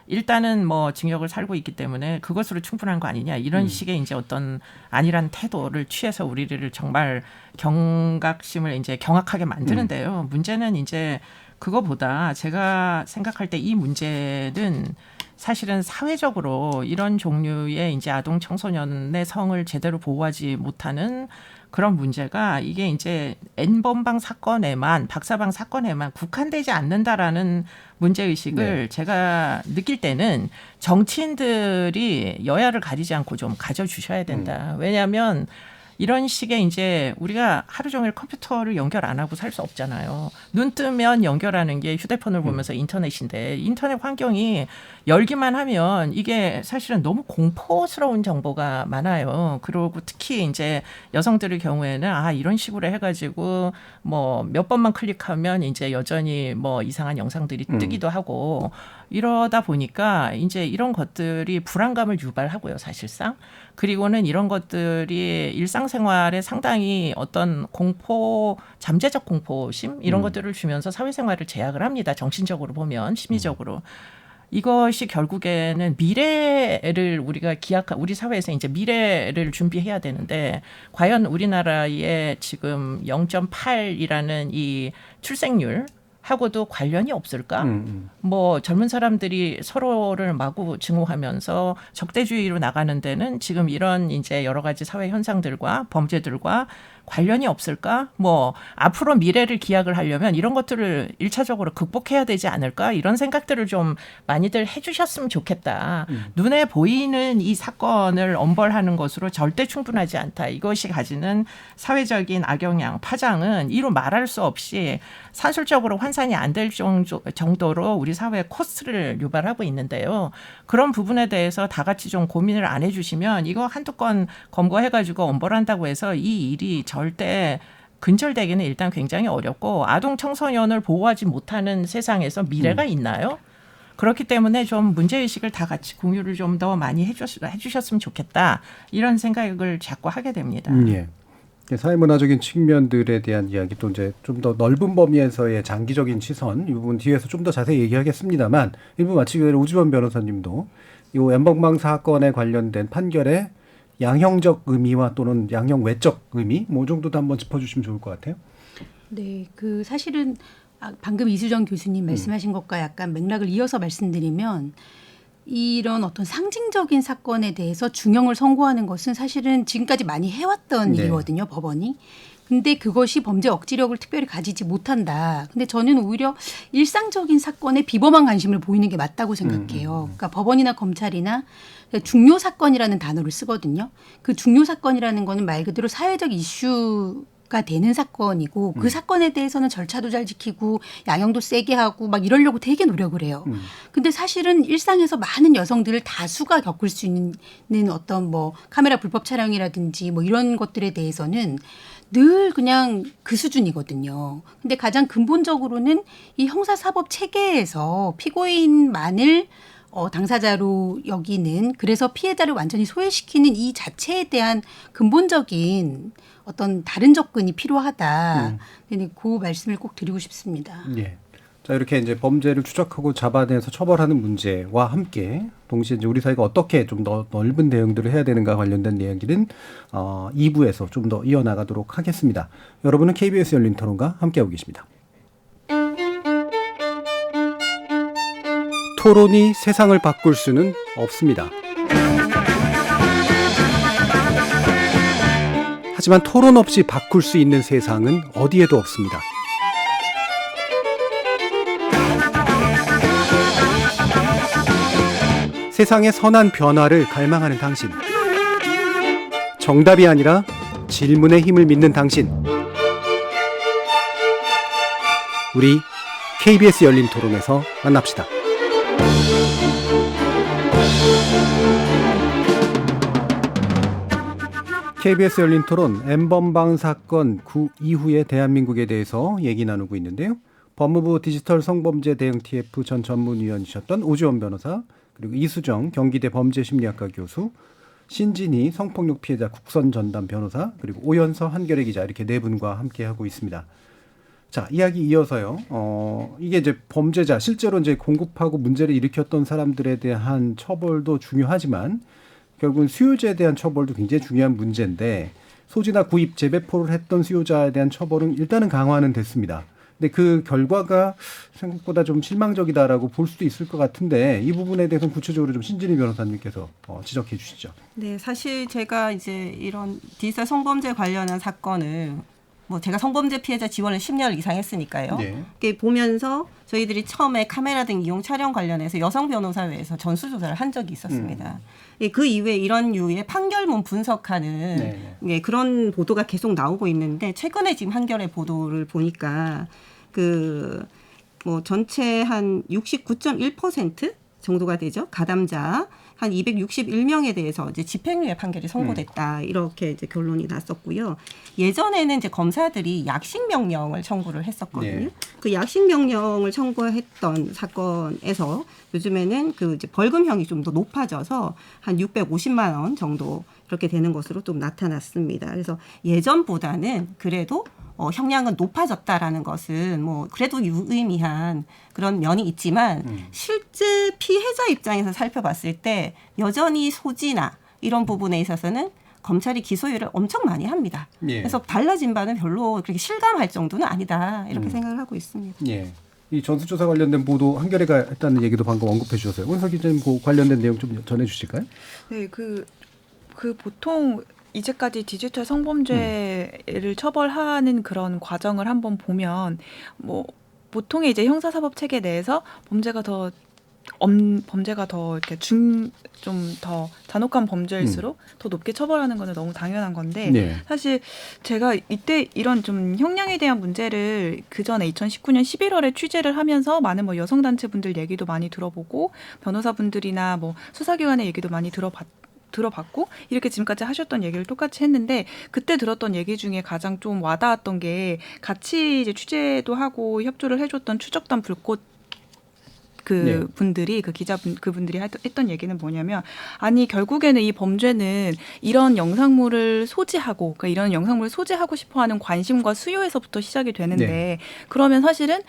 일단은 뭐 징역을 살고 있기 때문에 그것으로 충분한 거 아니냐 이런 식의 이제 어떤 안일한 태도를 취해서 우리를 정말 경각심을 이제 경악하게 만드는데요. 문제는 이제 그거보다 제가 생각할 때 이 문제는 사실은 사회적으로 이런 종류의 이제 아동 청소년의 성을 제대로 보호하지 못하는 그런 문제가 이게 이제 N번방 사건에만 박사방 사건에만 국한되지 않는다라는 문제의식을 제가 느낄 때는 정치인들이 여야를 가리지 않고 좀 가져주셔야 된다. 왜냐하면 이런 식의 이제 우리가 하루 종일 컴퓨터를 연결 안 하고 살 수 없잖아요. 눈 뜨면 연결하는 게 휴대폰을 보면서 인터넷인데 인터넷 환경이 열기만 하면 이게 사실은 너무 공포스러운 정보가 많아요. 그리고 특히 이제 여성들의 경우에는 이런 식으로 해가지고 뭐 몇 번만 클릭하면 이제 여전히 뭐 이상한 영상들이 뜨기도 하고 이러다 보니까 이제 이런 것들이 불안감을 유발하고요, 사실상. 그리고는 이런 것들이 일상생활에 상당히 어떤 잠재적 공포심 이런 것들을 주면서 사회생활을 제약을 합니다. 정신적으로 보면 심리적으로. 이것이 결국에는 미래를 우리가 우리 사회에서 이제 미래를 준비해야 되는데 과연 우리나라의 지금 0.8이라는 이 출생률 하고도 관련이 없을까? 뭐 젊은 사람들이 서로를 마구 증오하면서 적대주의로 나가는 데는 지금 이런 이제 여러 가지 사회 현상들과 범죄들과 관련이 없을까? 뭐 앞으로 미래를 기약을 하려면 이런 것들을 1차적으로 극복해야 되지 않을까? 이런 생각들을 좀 많이들 해주셨으면 좋겠다. 눈에 보이는 이 사건을 엄벌하는 것으로 절대 충분하지 않다. 이것이 가지는 사회적인 악영향, 파장은 이루 말할 수 없이 산술적으로 환산이 안 될 정도로 우리 사회에 코스트를 유발하고 있는데요. 그런 부분에 대해서 다 같이 좀 고민을 안 해주시면 이거 한두 건 검거해가지고 엄벌한다고 해서 이 일이 절대 근절되기는 일단 굉장히 어렵고 아동 청소년을 보호하지 못하는 세상에서 미래가 있나요? 그렇기 때문에 좀 문제의식을 다 같이 공유를 좀 더 많이 해주셨으면 좋겠다. 이런 생각을 자꾸 하게 됩니다. 예. 사회문화적인 측면들에 대한 이야기 또 이제 좀 더 넓은 범위에서의 장기적인 시선 이 부분 뒤에서 좀 더 자세히 얘기하겠습니다만 일부 마치기 전에 오주원 변호사님도 이 N번방 사건에 관련된 판결의 양형적 의미와 또는 양형 외적 의미 뭐 정도도 한번 짚어주시면 좋을 것 같아요. 네, 사실은 방금 이수정 교수님 말씀하신 것과 약간 맥락을 이어서 말씀드리면 이런 어떤 상징적인 사건에 대해서 중형을 선고하는 것은 사실은 지금까지 많이 해왔던 일이거든요, 법원이. 근데 그것이 범죄 억지력을 특별히 가지지 못한다. 근데 저는 오히려 일상적인 사건에 비범한 관심을 보이는 게 맞다고 생각해요. 그러니까 법원이나 검찰이나 중요 사건이라는 단어를 쓰거든요. 그 중요 사건이라는 거는 말 그대로 사회적 이슈가 되는 사건이고 그 사건에 대해서는 절차도 잘 지키고 양형도 세게 하고 막 이러려고 되게 노력을 해요. 근데 사실은 일상에서 많은 여성들 다수가 겪을 수 있는 어떤 뭐 카메라 불법 촬영이라든지 뭐 이런 것들에 대해서는 늘 그냥 그 수준이거든요. 근데 가장 근본적으로는 이 형사사법 체계에서 피고인만을 당사자로 여기는 그래서 피해자를 완전히 소외시키는 이 자체에 대한 근본적인 어떤 다른 접근이 필요하다. 그 말씀을 꼭 드리고 싶습니다. 예. 자, 이렇게 이제 범죄를 추적하고 잡아내서 처벌하는 문제와 함께 동시에 이제 우리 사회가 어떻게 좀 더 넓은 대응들을 해야 되는가 관련된 이야기는 2부에서 좀 더 이어나가도록 하겠습니다. 여러분은 KBS 열린 토론과 함께하고 계십니다. 토론이 세상을 바꿀 수는 없습니다. 하지만 토론 없이 바꿀 수 있는 세상은 어디에도 없습니다. 세상의 선한 변화를 갈망하는 당신. 정답이 아니라 질문의 힘을 믿는 당신. 우리 KBS 열린 토론에서 만납시다. KBS 열린 토론 N번방 사건 이후의 대한민국에 대해서 얘기 나누고 있는데요. 법무부 디지털 성범죄 대응 TF 전 전문위원이셨던 오지원 변호사, 그리고 이수정 경기대 범죄심리학과 교수, 신진희 성폭력 피해자 국선 전담 변호사, 그리고 오연서 한겨레 기자, 이렇게 네 분과 함께하고 있습니다. 자, 이야기 이어서요. 이게 이제 범죄자, 실제로 이제 공급하고 문제를 일으켰던 사람들에 대한 처벌도 중요하지만 결국은 수요자에 대한 처벌도 굉장히 중요한 문제인데, 소지나 구입, 재배포를 했던 수요자에 대한 처벌은 일단은 강화는 됐습니다. 근데 그 결과가 생각보다 좀 실망적이다라고 볼 수도 있을 것 같은데, 이 부분에 대해서는 구체적으로 좀 신진희 변호사님께서 지적해 주시죠. 네, 사실 제가 이제 이런 디지털 성범죄 관련한 사건을 제가 성범죄 피해자 지원을 10년 이상 했으니까요. 네. 이렇게 보면서 저희들이 처음에 카메라 등 이용 촬영 관련해서 여성 변호사회에서 전수조사를 한 적이 있었습니다. 그 이후에 이런 류의 판결문 분석하는 그런 보도가 계속 나오고 있는데, 최근에 지금 한겨레 보도를 보니까 전체 한 69.1% 정도가 되죠. 가담자 한 261명에 대해서 이제 집행유예 판결이 선고됐다. 이렇게 이제 결론이 났었고요. 예전에는 이제 검사들이 약식 명령을 청구를 했었거든요. 네. 그 약식 명령을 청구했던 사건에서 요즘에는 이제 벌금형이 좀 더 높아져서 한 650만 원 정도 이렇게 되는 것으로 좀 나타났습니다. 그래서 예전보다는 그래도 형량은 높아졌다라는 것은 그래도 유의미한 그런 면이 있지만, 실제 피해자 입장에서 살펴봤을 때 여전히 소지나 이런 부분에 있어서는 검찰이 기소율을 엄청 많이 합니다. 예. 그래서 달라진 바는 별로 그렇게 실감할 정도는 아니다, 이렇게 생각을 하고 있습니다. 예. 이 전수조사 관련된 보도 한겨레가 했다는 얘기도 방금 언급해 주셨어요. 오연서 기자님 그 관련된 내용 좀 전해 주실까요? 네, 그 보통 이제까지 디지털 성범죄를 처벌하는 그런 과정을 한번 보면 보통의 이제 형사사법 체계 내에서 범죄가 더 이렇게 좀 더 잔혹한 범죄일수록 더 높게 처벌하는 거는 너무 당연한 건데, 네. 사실 제가 이때 이런 좀 형량에 대한 문제를 그 전에 2019년 11월에 취재를 하면서 많은 여성단체분들 얘기도 많이 들어보고, 변호사분들이나 수사기관의 얘기도 많이 들어봤고 이렇게 지금까지 하셨던 얘기를 똑같이 했는데, 그때 들었던 얘기 중에 가장 좀 와닿았던 게, 같이 이제 취재도 하고 협조를 해줬던 추적단 불꽃 분들이, 그분들이 했던 얘기는 뭐냐면, 아니 결국에는 이 범죄는 이런 영상물을 소지하고, 그러니까 이런 영상물을 소지하고 싶어하는 관심과 수요에서부터 시작이 되는데, 그러면 사실은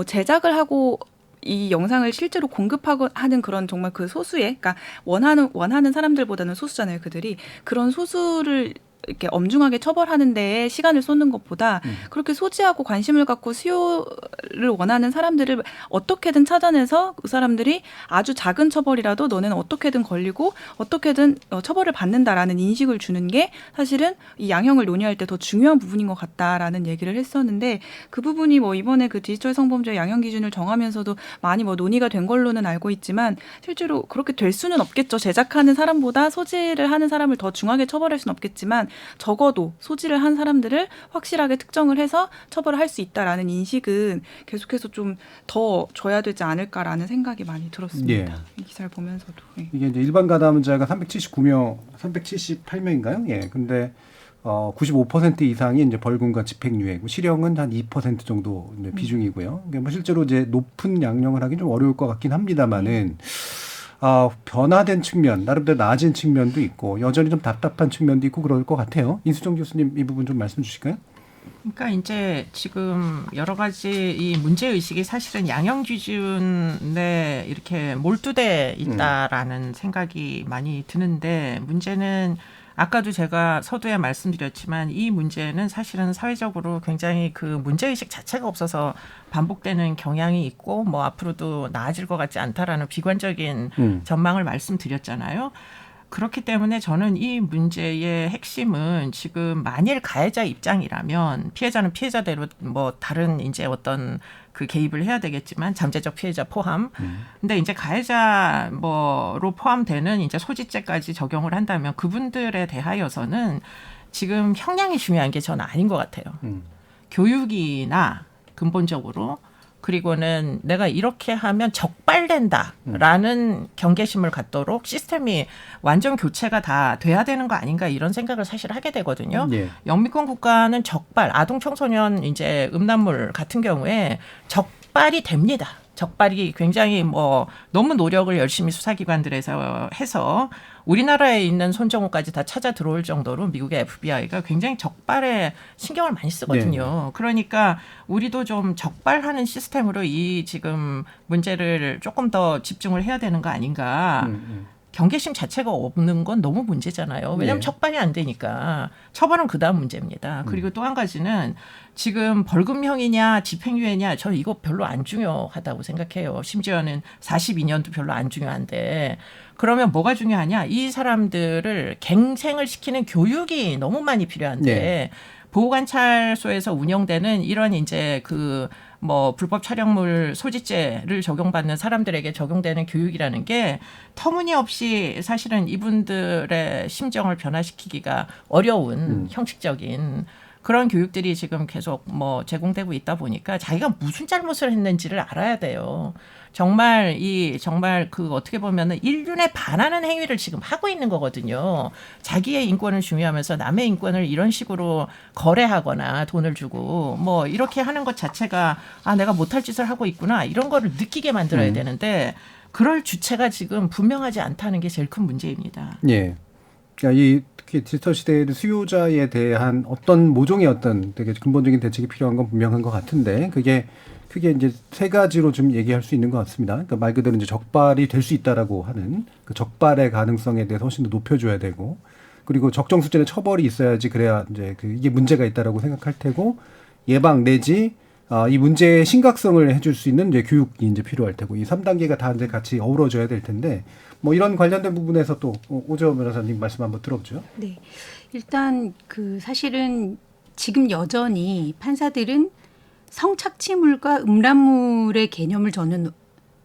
제작을 하고 이 영상을 실제로 공급하고 하는 그런 정말 그 소수의, 그러니까 원하는 사람들보다는 소수잖아요, 그들이. 그런 소수를 이렇게 엄중하게 처벌하는 데에 시간을 쏟는 것보다 그렇게 소지하고 관심을 갖고 수요를 원하는 사람들을 어떻게든 찾아내서 그 사람들이 아주 작은 처벌이라도 너네는 어떻게든 걸리고 어떻게든 처벌을 받는다라는 인식을 주는 게 사실은 이 양형을 논의할 때 더 중요한 부분인 것 같다라는 얘기를 했었는데, 그 부분이 이번에 그 디지털 성범죄 양형 기준을 정하면서도 많이 논의가 된 걸로는 알고 있지만, 실제로 그렇게 될 수는 없겠죠. 제작하는 사람보다 소지를 하는 사람을 더 중하게 처벌할 수는 없겠지만, 적어도 소지를 한 사람들을 확실하게 특정을 해서 처벌을 할 수 있다라는 인식은 계속해서 좀 더 줘야 되지 않을까라는 생각이 많이 들었습니다. 이 기사를 보면서도. 이게 이제 일반 가담자가 378명인가요? 예. 근데 95% 이상이 이제 벌금과 집행유예고, 실형은 한 2% 정도 비중이고요. 그러니까 실제로 이제 높은 양형을 하기 좀 어려울 것 같긴 합니다만은, 변화된 측면, 나름대로 나아진 측면도 있고, 여전히 좀 답답한 측면도 있고 그럴 것 같아요. 인수정 교수님, 이 부분 좀 말씀 주실까요? 그러니까 이제 지금 여러 가지 이 문제 의식이 사실은 양형 기준에 이렇게 몰두돼 있다라는 생각이 많이 드는데, 문제는 아까도 제가 서두에 말씀드렸지만, 이 문제는 사실은 사회적으로 굉장히 그 문제의식 자체가 없어서 반복되는 경향이 있고, 앞으로도 나아질 것 같지 않다라는 비관적인 전망을 말씀드렸잖아요. 그렇기 때문에 저는 이 문제의 핵심은, 지금 만일 가해자 입장이라면 피해자는 피해자대로 다른 이제 어떤 그 개입을 해야 되겠지만, 잠재적 피해자 포함. 근데 이제 가해자로 포함되는 이제 소지죄까지 적용을 한다면, 그분들에 대하여서는 지금 형량이 중요한 게 저는 아닌 것 같아요. 교육이나 근본적으로 그리고는 내가 이렇게 하면 적발된다라는 경계심을 갖도록 시스템이 완전 교체가 다 돼야 되는 거 아닌가 이런 생각을 사실 하게 되거든요. 예. 영미권 국가는 적발, 아동 청소년 이제 음란물 같은 경우에 적발이 됩니다. 적발이 굉장히 뭐 너무 노력을 열심히 수사기관들에서 해서 우리나라에 있는 손정호까지 다 찾아 들어올 정도로 미국의 FBI가 굉장히 적발에 신경을 많이 쓰거든요. 그러니까 우리도 좀 적발하는 시스템으로 이 지금 문제를 조금 더 집중을 해야 되는 거 아닌가. 경계심 자체가 없는 건 너무 문제잖아요. 왜냐하면 적발이 안 되니까. 처벌은 그다음 문제입니다. 그리고 또 한 가지는 지금 벌금형이냐 집행유예냐 저는 이거 별로 안 중요하다고 생각해요. 심지어는 42년도 별로 안 중요한데 그러면 뭐가 중요하냐. 이 사람들을 갱생을 시키는 교육이 너무 많이 필요한데 보호관찰소에서 운영되는 이런 이제 그 뭐 불법 촬영물 소지죄를 적용받는 사람들에게 적용되는 교육이라는 게 터무니없이 사실은 이분들의 심정을 변화시키기가 어려운 형식적인 그런 교육들이 지금 계속 뭐 제공되고 있다 보니까 자기가 무슨 잘못을 했는지를 알아야 돼요. 정말 그 어떻게 보면은 인륜에 반하는 행위를 지금 하고 있는 거거든요. 자기의 인권을 중요하면서 남의 인권을 이런 식으로 거래하거나 돈을 주고 뭐 이렇게 하는 것 자체가 아 내가 못할 짓을 하고 있구나 이런 거를 느끼게 만들어야 되는데 그럴 주체가 지금 분명하지 않다는 게 제일 큰 문제입니다. 예. 그러니까 이 특히 디지털 시대의 수요자에 대한 어떤 모종의 어떤 되게 근본적인 대책이 필요한 건 분명한 것 같은데 그게 크게 이제 세 가지로 좀 얘기할 수 있는 것 같습니다. 그러니까 말 그대로 이제 적발이 될 수 있다라고 하는 그 적발의 가능성에 대해서 훨씬 더 높여줘야 되고 그리고 적정 수준의 처벌이 있어야지 그래야 이제 이게 문제가 있다라고 생각할 테고 예방 내지 이 문제의 심각성을 해줄 수 있는 이제 교육이 이제 필요할 테고 이 3단계가 다 이제 같이 어우러져야 될 텐데 뭐 이런 관련된 부분에서 또 오재원 변호사님 말씀 한번 들어보죠. 네, 일단 그 사실은 지금 여전히 판사들은 성착취물과 음란물의 개념을 저는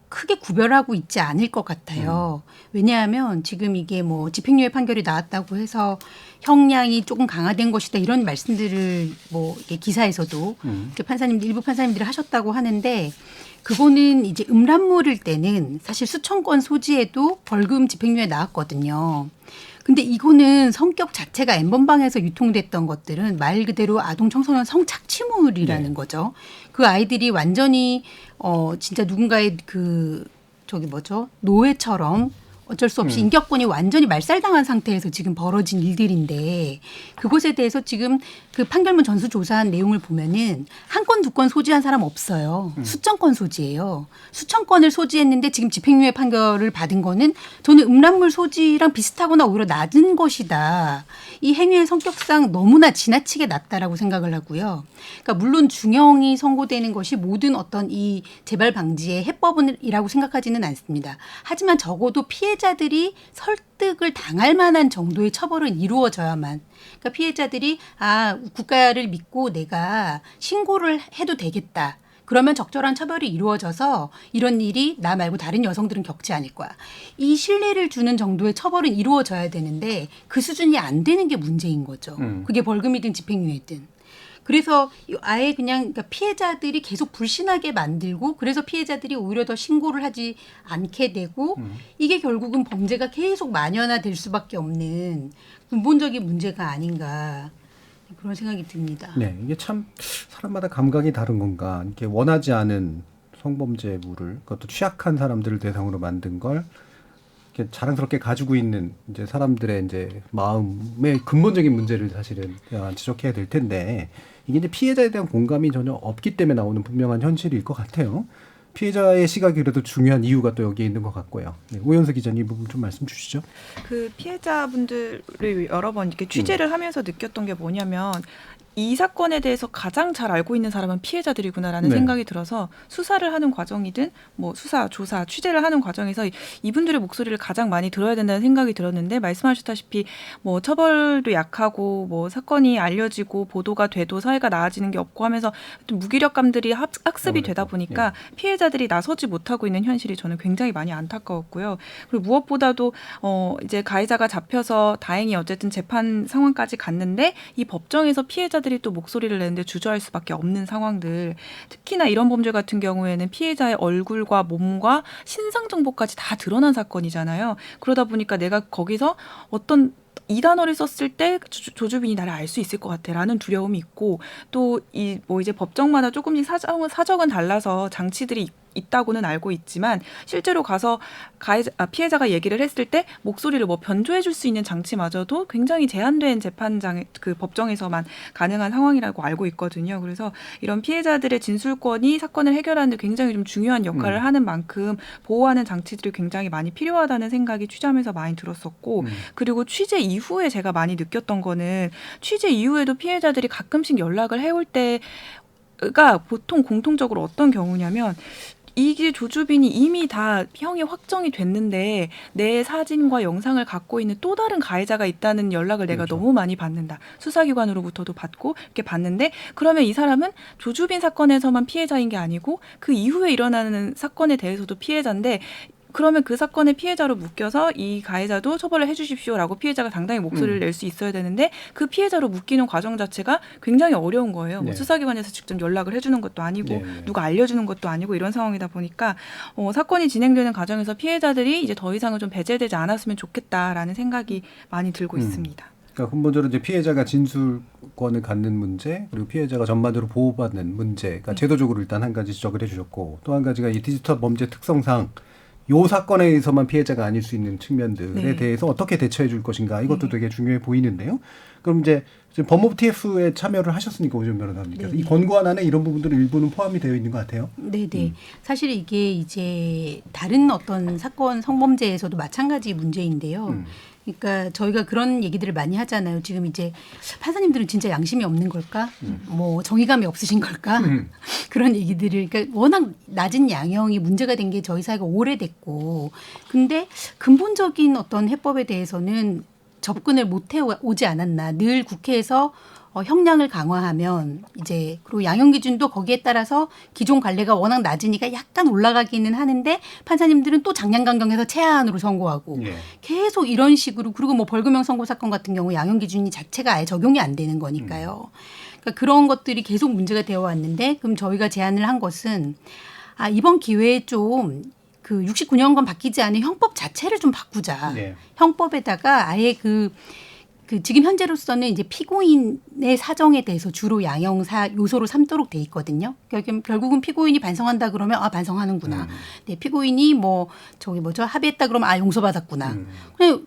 크게 구별하고 있지 않을 것 같아요. 왜냐하면 지금 이게 뭐 집행유예 판결이 나왔다고 해서 형량이 조금 강화된 것이다 이런 말씀들을 뭐 기사에서도 일부 판사님들이 하셨다고 하는데 그거는 이제 음란물일 때는 사실 수천 건 소지에도 벌금 집행유예 나왔거든요. 근데 이거는 성격 자체가 N번방에서 유통됐던 것들은 말 그대로 아동 청소년 성착취물이라는 거죠. 그 아이들이 완전히 진짜 누군가의 노예처럼 어쩔 수 없이 인격권이 완전히 말살당한 상태에서 지금 벌어진 일들인데 그것에 대해서 지금 그 판결문 전수조사한 내용을 보면은 한 건, 두 건 소지한 사람 없어요. 수천 건 소지예요. 수천 건을 소지했는데 지금 집행유예 판결을 받은 거는 저는 음란물 소지랑 비슷하거나 오히려 낮은 것이다. 이 행위의 성격상 너무나 지나치게 낮다라고 생각을 하고요. 그러니까 물론 중형이 선고되는 것이 모든 어떤 이 재발 방지의 해법이라고 생각하지는 않습니다. 하지만 적어도 피해자들이 설득을 당할 만한 정도의 처벌은 이루어져야만. 그러니까 피해자들이 국가를 믿고 내가 신고를 해도 되겠다. 그러면 적절한 처벌이 이루어져서 이런 일이 나 말고 다른 여성들은 겪지 않을 거야. 이 신뢰를 주는 정도의 처벌은 이루어져야 되는데 그 수준이 안 되는 게 문제인 거죠. 그게 벌금이든 집행유예든. 그래서 아예 그냥 그러니까 피해자들이 계속 불신하게 만들고 그래서 피해자들이 오히려 더 신고를 하지 않게 되고 이게 결국은 범죄가 계속 만연화될 수밖에 없는 근본적인 문제가 아닌가 그런 생각이 듭니다. 네, 이게 참 사람마다 감각이 다른 건가. 이렇게 원하지 않은 성범죄물을 그것도 취약한 사람들을 대상으로 만든 걸 이렇게 자랑스럽게 가지고 있는 이제 사람들의 이제 마음의 근본적인 문제를 사실은 지적해야 될 텐데 이게 이제 피해자에 대한 공감이 전혀 없기 때문에 나오는 분명한 현실일 것 같아요. 피해자의 시각이 그래도 중요한 이유가 또 여기에 있는 것 같고요. 네, 오연서 기자님 이 부분 좀 말씀 주시죠. 그 피해자분들을 여러 번 이렇게 취재를 하면서 느꼈던 게 뭐냐면 이 사건에 대해서 가장 잘 알고 있는 사람은 피해자들이구나라는 생각이 들어서 수사를 하는 과정이든 뭐 수사, 조사, 취재를 하는 과정에서 이분들의 목소리를 가장 많이 들어야 된다는 생각이 들었는데 말씀하셨다시피 뭐 처벌도 약하고 뭐 사건이 알려지고 보도가 돼도 사회가 나아지는 게 없고 하면서 무기력감들이 학습이 되다 보니까 피해자들이 나서지 못하고 있는 현실이 저는 굉장히 많이 안타까웠고요. 그리고 무엇보다도 이제 가해자가 잡혀서 다행히 어쨌든 재판 상황까지 갔는데 이 법정에서 피해자들이 피해자들이 또 목소리를 내는데 주저할 수밖에 없는 상황들. 특히나 이런 범죄 같은 경우에는 피해자의 얼굴과 몸과 신상 정보까지 다 드러난 사건이잖아요. 그러다 보니까 내가 거기서 어떤 이 단어를 썼을 때 조주빈이 나를 알 수 있을 것 같아라는 두려움이 있고, 또 이 뭐 이제 법정마다 조금씩 사정은 달라서 장치들이 있다고는 알고 있지만 실제로 가서 피해자가 얘기를 했을 때 목소리를 뭐 변조해 줄 수 있는 장치마저도 굉장히 제한된 재판장 그 법정에서만 가능한 상황이라고 알고 있거든요. 그래서 이런 피해자들의 진술권이 사건을 해결하는 데 굉장히 좀 중요한 역할을 하는 만큼 보호하는 장치들이 굉장히 많이 필요하다는 생각이 취재하면서 많이 들었었고, 그리고 취재 이후에 제가 많이 느꼈던 거는 취재 이후에도 피해자들이 가끔씩 연락을 해올 때가 보통 공통적으로 어떤 경우냐면, 이게 조주빈이 이미 다 형이 확정이 됐는데 내 사진과 영상을 갖고 있는 또 다른 가해자가 있다는 연락을 내가 너무 많이 받는다. 수사기관으로부터도 받고 이렇게 받는데, 그러면 이 사람은 조주빈 사건에서만 피해자인 게 아니고 그 이후에 일어나는 사건에 대해서도 피해자인데, 그러면 그 사건의 피해자로 묶여서 이 가해자도 처벌을 해 주십시오라고 피해자가 당당히 목소리를 낼 수 있어야 되는데, 그 피해자로 묶이는 과정 자체가 굉장히 어려운 거예요. 뭐 수사기관에서 직접 연락을 해주는 것도 아니고 누가 알려주는 것도 아니고 이런 상황이다 보니까 사건이 진행되는 과정에서 피해자들이 이제 더 이상은 좀 배제되지 않았으면 좋겠다라는 생각이 많이 들고 있습니다. 그러니까 근본적으로 이제 피해자가 진술권을 갖는 문제, 그리고 피해자가 전반적으로 보호받는 문제, 그러니까 제도적으로 일단 한 가지 지적을 해주셨고, 또 한 가지가 이 디지털 범죄 특성상 요 사건에서만 피해자가 아닐 수 있는 측면들에 대해서 어떻게 대처해 줄 것인가, 이것도 되게 중요해 보이는데요. 그럼 이제 법무부 TF에 참여를 하셨으니까 오전 변호사님께서 이 권고안 안에 이런 부분들은 일부는 포함이 되어 있는 것 같아요. 네네. 사실 이게 이제 다른 어떤 사건 성범죄에서도 마찬가지 문제인데요. 그러니까 저희가 그런 얘기들을 많이 하잖아요. 지금 이제 판사님들은 진짜 양심이 없는 걸까? 뭐 정의감이 없으신 걸까? 그런 얘기들을, 그러니까 워낙 낮은 양형이 문제가 된 게 저희 사회가 오래됐고, 근데 근본적인 어떤 해법에 대해서는 접근을 못 해오지 않았나. 늘 국회에서 형량을 강화하면 이제, 그리고 양형 기준도 거기에 따라서 기존 관례가 워낙 낮으니까 약간 올라가기는 하는데 판사님들은 또 장량강경해서 최하한으로 선고하고 계속 이런 식으로, 그리고 뭐 벌금형 선고 사건 같은 경우 양형 기준이 자체가 아예 적용이 안 되는 거니까요. 그러니까 그런 것들이 계속 문제가 되어 왔는데, 그럼 저희가 제안을 한 것은 이번 기회에 좀 그 69년권 바뀌지 않은 형법 자체를 좀 바꾸자. 형법에다가 아예 그 지금 현재로서는 이제 피고인의 사정에 대해서 주로 양형사 요소로 삼도록 돼 있거든요. 결국은 피고인이 반성한다 그러면 반성하는구나. 네, 피고인이 합의했다 그러면 용서받았구나.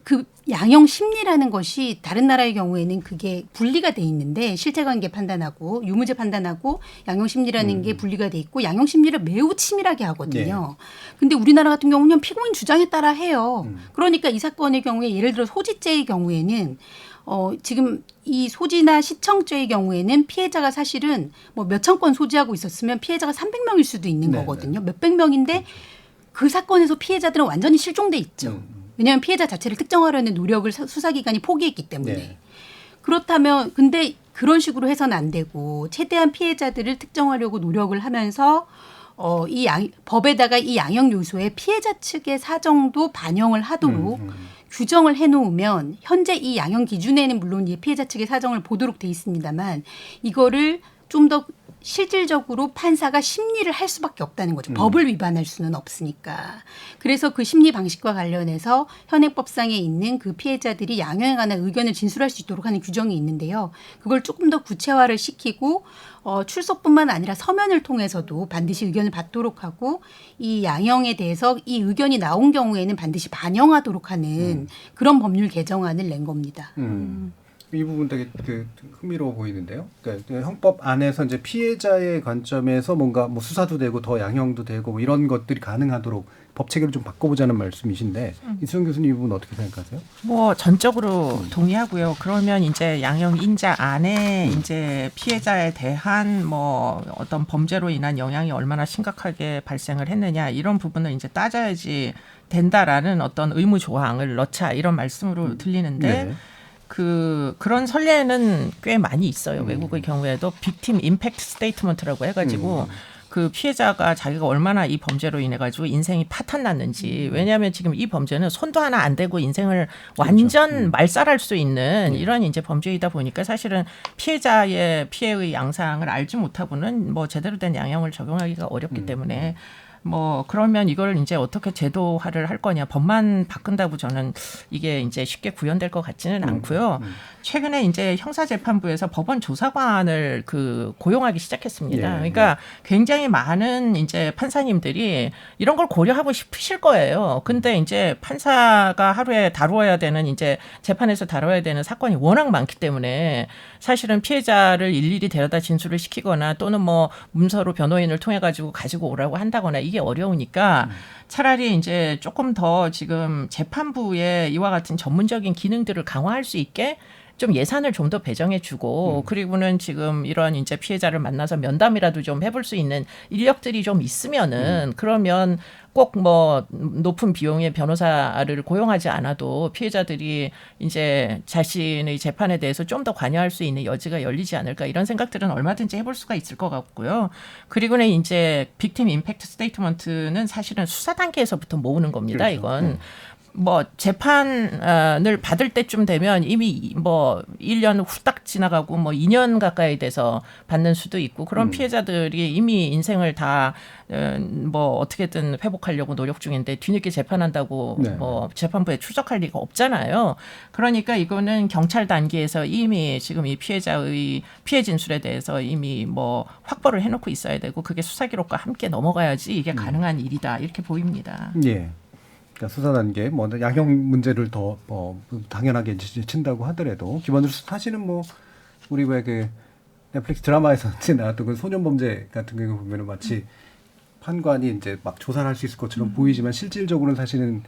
그 양형 심리라는 것이 다른 나라의 경우에는 그게 분리가 돼 있는데, 실체관계 판단하고 유무죄 판단하고 양형 심리라는 게 분리가 돼 있고, 양형 심리를 매우 치밀하게 하거든요. 근데 우리나라 같은 경우는 그냥 피고인 주장에 따라 해요. 그러니까 이 사건의 경우에 예를 들어 소지죄의 경우에는 지금 이 소지나 시청죄의 경우에는 피해자가 사실은 뭐 몇천 건 소지하고 있었으면 피해자가 300명일 수도 있는 거거든요. 몇백 명인데 그 사건에서 피해자들은 완전히 실종돼 있죠. 왜냐하면 피해자 자체를 특정하려는 노력을 수사기관이 포기했기 때문에. 그렇다면 근데 그런 식으로 해서는 안 되고, 최대한 피해자들을 특정하려고 노력을 하면서 법에다가 이 양형 요소에 피해자 측의 사정도 반영을 하도록 규정을 해놓으면, 현재 이 양형 기준에는 물론 이 피해자 측의 사정을 보도록 돼 있습니다만, 이거를 좀 더 실질적으로 판사가 심리를 할 수밖에 없다는 거죠. 법을 위반할 수는 없으니까. 그래서 그 심리 방식과 관련해서 현행법상에 있는 그 피해자들이 양형에 관한 의견을 진술할 수 있도록 하는 규정이 있는데요. 그걸 조금 더 구체화를 시키고 출석뿐만 아니라 서면을 통해서도 반드시 의견을 받도록 하고, 이 양형에 대해서 이 의견이 나온 경우에는 반드시 반영하도록 하는 그런 법률 개정안을 낸 겁니다. 이 부분 되게 흥미로워 보이는데요. 그러니까 형법 안에서 이제 피해자의 관점에서 뭔가 뭐 수사도 되고 더 양형도 되고 뭐 이런 것들이 가능하도록 법 체계를 좀 바꿔보자는 말씀이신데, 이수영 교수님 이 부분 어떻게 생각하세요? 뭐 전적으로 동의하고요. 그러면 이제 양형 인자 안에 이제 피해자에 대한 뭐 어떤 범죄로 인한 영향이 얼마나 심각하게 발생을 했느냐, 이런 부분을 이제 따져야지 된다라는 어떤 의무 조항을 넣자, 이런 말씀으로 들리는데. 그런 선례는 꽤 많이 있어요. 외국의 경우에도 빅팀 임팩트 스테이트먼트라고 해가지고 그 피해자가 자기가 얼마나 이 범죄로 인해 가지고 인생이 파탄 났는지. 왜냐하면 지금 이 범죄는 손도 하나 안 대고 인생을 완전 말살할 수 있는 이런 이제 범죄이다 보니까 사실은 피해자의 피해의 양상을 알지 못하고는 뭐 제대로 된 양형을 적용하기가 어렵기 때문에 뭐 그러면 이걸 이제 어떻게 제도화를 할 거냐, 법만 바꾼다고 저는 이게 이제 쉽게 구현될 것 같지는 않고요. 최근에 이제 형사재판부에서 법원 조사관을 고용하기 시작했습니다. 그러니까 굉장히 많은 이제 판사님들이 이런 걸 고려하고 싶으실 거예요. 근데 이제 판사가 하루에 다루어야 되는 이제 재판에서 다뤄야 되는 사건이 워낙 많기 때문에 사실은 피해자를 일일이 데려다 진술을 시키거나 또는 뭐 문서로 변호인을 통해 가지고 오라고 한다거나 이게 어려우니까 차라리 이제 조금 더 지금 재판부에 이와 같은 전문적인 기능들을 강화할 수 있게 좀 예산을 좀 더 배정해주고 그리고는 지금 이런 이제 피해자를 만나서 면담이라도 좀 해볼 수 있는 인력들이 좀 있으면은 그러면 꼭 뭐 높은 비용의 변호사를 고용하지 않아도 피해자들이 이제 자신의 재판에 대해서 좀 더 관여할 수 있는 여지가 열리지 않을까 이런 생각들은 얼마든지 해볼 수가 있을 것 같고요. 그리고는 이제 빅팀 임팩트 스테이트먼트는 사실은 수사 단계에서부터 모으는 겁니다. 그렇죠. 이건. 뭐 재판을 받을 때쯤 되면 이미 뭐 1년 후딱 지나가고 뭐 2년 가까이 돼서 받는 수도 있고 그런 피해자들이 이미 인생을 다 뭐 어떻게든 회복하려고 노력 중인데 뒤늦게 재판한다고 뭐 재판부에 출석할 리가 없잖아요. 그러니까 이거는 경찰 단계에서 이미 지금 이 피해자의 피해 진술에 대해서 이미 뭐 확보를 해놓고 있어야 되고 그게 수사 기록과 함께 넘어가야지 이게 가능한 일이다 이렇게 보입니다. 예. 그러니까 수사 단계 뭐 양형 문제를 더 당연하게 친다고 하더라도 기본적으로 사실은 뭐 우리 왜 그 넷플릭스 드라마에서 나왔던 그 소년 범죄 같은 경우 보면은 마치 판관이 이제 막 조사를 할 수 있을 것처럼 보이지만 실질적으로는 사실은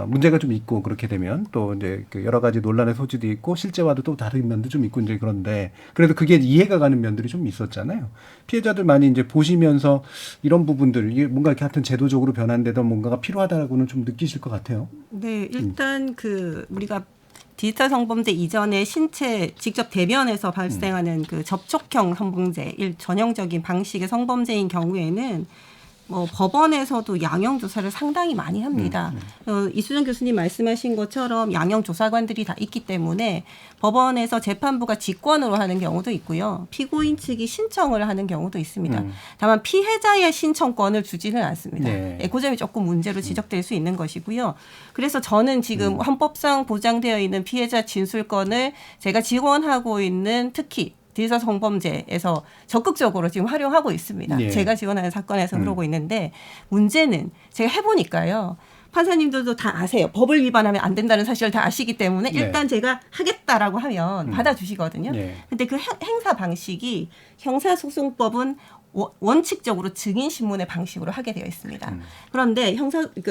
문제가 좀 있고 그렇게 되면 또 이제 그 여러 가지 논란의 소지도 있고 실제와도 또 다른 면도 좀 있고 이제 그런데 그래도 그게 이해가 가는 면들이 좀 있었잖아요. 피해자들 많이 이제 보시면서 이런 부분들 이게 뭔가 이렇게 하여튼 제도적으로 변환되던 뭔가가 필요하다라고는 좀 느끼실 것 같아요. 네, 일단 우리가 디지털 성범죄 이전에 신체 직접 대면에서 발생하는 그 접촉형 성범죄, 전형적인 방식의 성범죄인 경우에는 뭐 법원에서도 양형 조사를 상당히 많이 합니다. 이수정 교수님 말씀하신 것처럼 양형 조사관들이 다 있기 때문에 법원에서 재판부가 직권으로 하는 경우도 있고요. 피고인 측이 신청을 하는 경우도 있습니다. 다만 피해자의 신청권을 주지는 않습니다. 그 점이 조금 문제로 지적될 수 있는 것이고요. 그래서 저는 지금 헌법상 보장되어 있는 피해자 진술권을 제가 지원하고 있는 특히 디지털 성범죄에서 적극적으로 지금 활용하고 있습니다. 제가 지원하는 사건에서 그러고 있는데 문제는 제가 해보니까요. 판사님들도 다 아세요. 법을 위반하면 안 된다는 사실을 다 아시기 때문에 일단 제가 하겠다라고 하면 받아주시거든요. 근데 그 행사 방식이 형사소송법은 원칙적으로 증인신문의 방식으로 하게 되어 있습니다. 그런데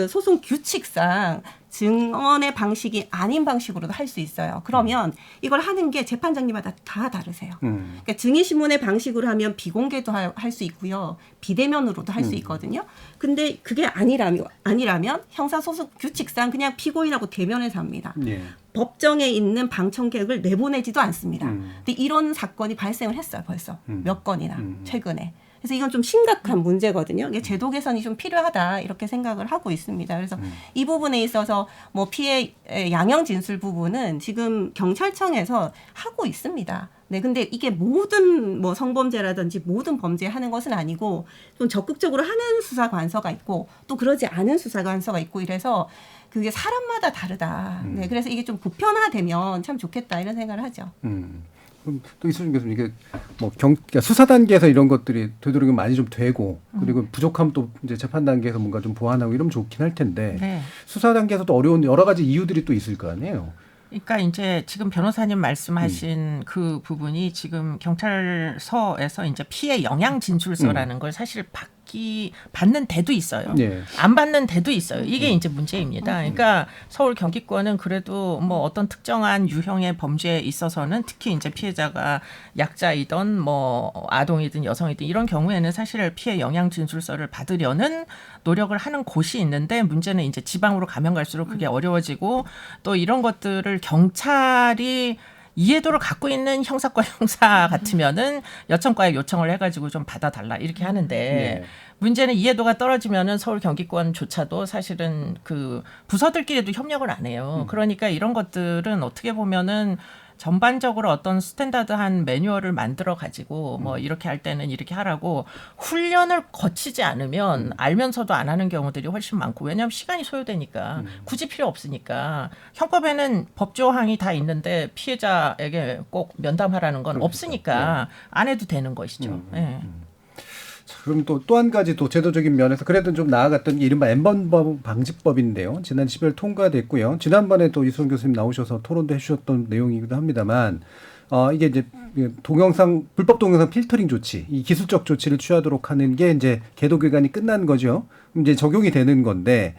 소송 규칙상 증언의 방식이 아닌 방식으로도 할 수 있어요. 그러면 이걸 하는 게 재판장님마다 다 다르세요. 그러니까 증인신문의 방식으로 하면 비공개도 할 수 있고요. 비대면으로도 할 수 있거든요. 근데 그게 아니라면 형사소송 규칙상 그냥 피고인하고 대면해서 합니다. 법정에 있는 방청객을 내보내지도 않습니다. 근데 이런 사건이 발생을 했어요. 벌써 몇 건이나 최근에. 그래서 이건 좀 심각한 문제거든요. 이게 제도 개선이 좀 필요하다 이렇게 생각을 하고 있습니다. 그래서 이 부분에 있어서 뭐 피해 양형 진술 부분은 지금 경찰청에서 하고 있습니다. 네, 근데 이게 모든 뭐 성범죄라든지 모든 범죄 하는 것은 아니고 좀 적극적으로 하는 수사관서가 있고 또 그러지 않은 수사관서가 있고 이래서 그게 사람마다 다르다. 네, 그래서 이게 좀 보편화되면 참 좋겠다 이런 생각을 하죠. 그럼 또 이수정 교수님 이게 뭐 그러니까 수사 단계에서 이런 것들이 되도록이면 많이 좀 되고 그리고 부족하면 또 이제 재판 단계에서 뭔가 좀 보완하고 이러면 좋긴 할 텐데 수사 단계에서도 어려운 여러 가지 이유들이 또 있을 거 아니에요. 그러니까 이제 지금 변호사님 말씀하신 그 부분이 지금 경찰서에서 이제 피해 영향 진술서라는 걸 사실 받는 데도 있어요. 안 받는 데도 있어요. 이게 이제 문제입니다. 그러니까 서울 경기권은 그래도 뭐 어떤 특정한 유형의 범죄에 있어서는 특히 이제 피해자가 약자이든 뭐 아동이든 여성이든 이런 경우에는 사실 피해 영향 진술서를 받으려는 노력을 하는 곳이 있는데 문제는 이제 지방으로 가면 갈수록 그게 어려워지고 또 이런 것들을 경찰이 이해도를 갖고 있는 형사과 형사 같으면은 여청과에 요청을 해가지고 좀 받아달라 이렇게 하는데 네. 문제는 이해도가 떨어지면은 서울 경기권조차도 사실은 그 부서들끼리도 협력을 안 해요. 그러니까 이런 것들은 어떻게 보면은 전반적으로 어떤 스탠다드한 매뉴얼을 만들어 가지고 뭐 이렇게 할 때는 이렇게 하라고 훈련을 거치지 않으면 알면서도 안 하는 경우들이 훨씬 많고 왜냐하면 시간이 소요되니까 굳이 필요 없으니까 형법에는 법조항이 다 있는데 피해자에게 꼭 면담하라는 건 그렇죠. 없으니까 안 해도 되는 것이죠. 예. 그럼 또 한 가지 또 제도적인 면에서 그래도 좀 나아갔던 게 이른바 N번 방지법인데요. 지난 12월 통과됐고요. 지난번에 또 이수원 교수님 나오셔서 토론도 해주셨던 내용이기도 합니다만 이게 이제 불법 동영상 필터링 조치, 이 기술적 조치를 취하도록 하는 게 이제 계도 기간이 끝난 거죠. 이제 적용이 되는 건데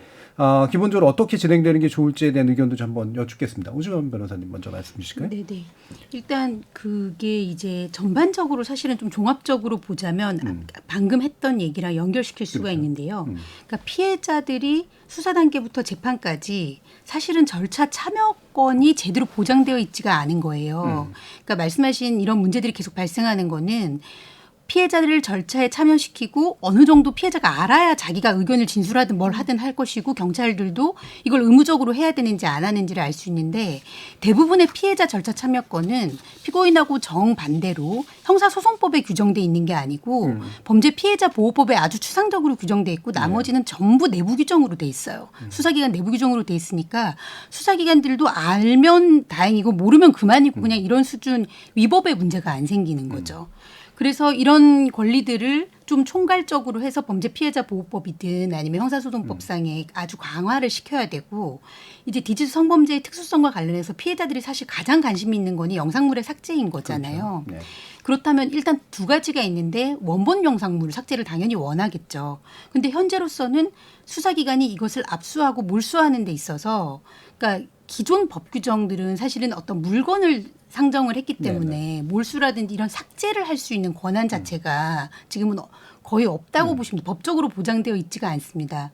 기본적으로 어떻게 진행되는 게 좋을지에 대한 의견도 좀 한번 여쭙겠습니다. 우주원 변호사님 먼저 말씀 주실까요? 네네. 일단 그게 이제 전반적으로 사실은 좀 종합적으로 보자면 방금 했던 얘기랑 연결시킬 수가 그렇죠. 있는데요. 그러니까 피해자들이 수사 단계부터 재판까지 사실은 절차 참여권이 제대로 보장되어 있지가 않은 거예요. 그러니까 말씀하신 이런 문제들이 계속 발생하는 거는 피해자들을 절차에 참여시키고 어느 정도 피해자가 알아야 자기가 의견을 진술하든 뭘 하든 할 것이고 경찰들도 이걸 의무적으로 해야 되는지 안 하는지를 알 수 있는데 대부분의 피해자 절차 참여권은 피고인하고 정반대로 형사소송법에 규정돼 있는 게 아니고 범죄 피해자 보호법에 아주 추상적으로 규정돼 있고 나머지는 전부 내부 규정으로 돼 있어요. 수사기관 내부 규정으로 돼 있으니까 수사기관들도 알면 다행이고 모르면 그만이고 그냥 이런 수준 위법의 문제가 안 생기는 거죠. 그래서 이런 권리들을 좀 총괄적으로 해서 범죄 피해자 보호법이든 아니면 형사소송법상에 아주 강화를 시켜야 되고 이제 디지털 성범죄의 특수성과 관련해서 피해자들이 사실 가장 관심이 있는 거니 영상물의 삭제인 거잖아요. 그렇죠. 네. 그렇다면 일단 두 가지가 있는데 원본 영상물 삭제를 당연히 원하겠죠. 근데 현재로서는 수사기관이 이것을 압수하고 몰수하는 데 있어서 그러니까 기존 법 규정들은 사실은 어떤 물건을 상정을 했기 때문에 몰수라든지 이런 삭제를 할 수 있는 권한 자체가 지금은 거의 없다고 보시면 법적으로 보장되어 있지가 않습니다.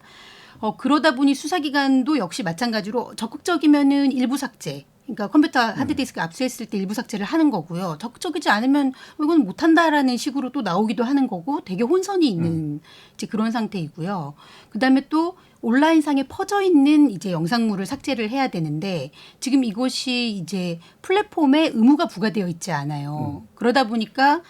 그러다 보니 수사기관도 역시 마찬가지로 적극적이면은 일부 삭제. 그러니까 컴퓨터 하드디스크 압수했을 때 일부 삭제를 하는 거고요. 적극적이지 않으면 이건 못한다라는 식으로 또 나오기도 하는 거고 되게 혼선이 있는 이제 그런 상태이고요. 그다음에 또 온라인상에 퍼져 있는 이제 영상물을 삭제를 해야 되는데 지금 이것이 이제 플랫폼에 의무가 부과되어 있지 않아요. 그러다 보니까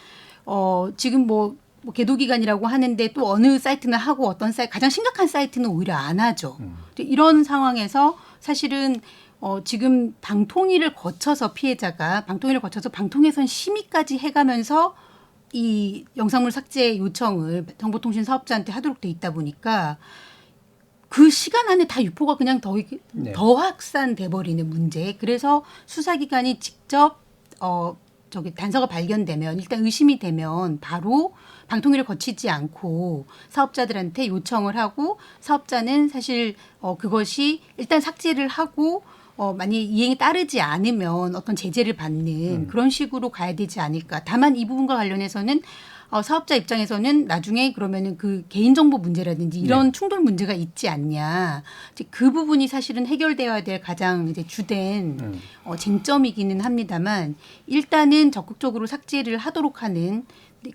지금 뭐 계도기간이라고 하는데 또 어느 사이트는 하고 어떤 사이트 가장 심각한 사이트는 오히려 안 하죠. 이런 상황에서 사실은 지금 방통위를 거쳐서 피해자가 방통위선 심의까지 해가면서 이 영상물 삭제 요청을 정보통신 사업자한테 하도록 돼 있다 보니까 그 시간 안에 다 유포가 그냥 더 확산돼 버리는 문제. 그래서 수사기관이 직접 단서가 발견되면 일단 의심이 되면 바로 방통위를 거치지 않고 사업자들한테 요청을 하고 사업자는 사실 그것이 일단 삭제를 하고 만약에 이행에 따르지 않으면 어떤 제재를 받는 그런 식으로 가야 되지 않을까. 다만 이 부분과 관련해서는 사업자 입장에서는 나중에 그러면은 그 개인정보 문제라든지 이런 충돌 문제가 있지 않냐. 이제 그 부분이 사실은 해결되어야 될 가장 이제 주된 쟁점이기는 합니다만 일단은 적극적으로 삭제를 하도록 하는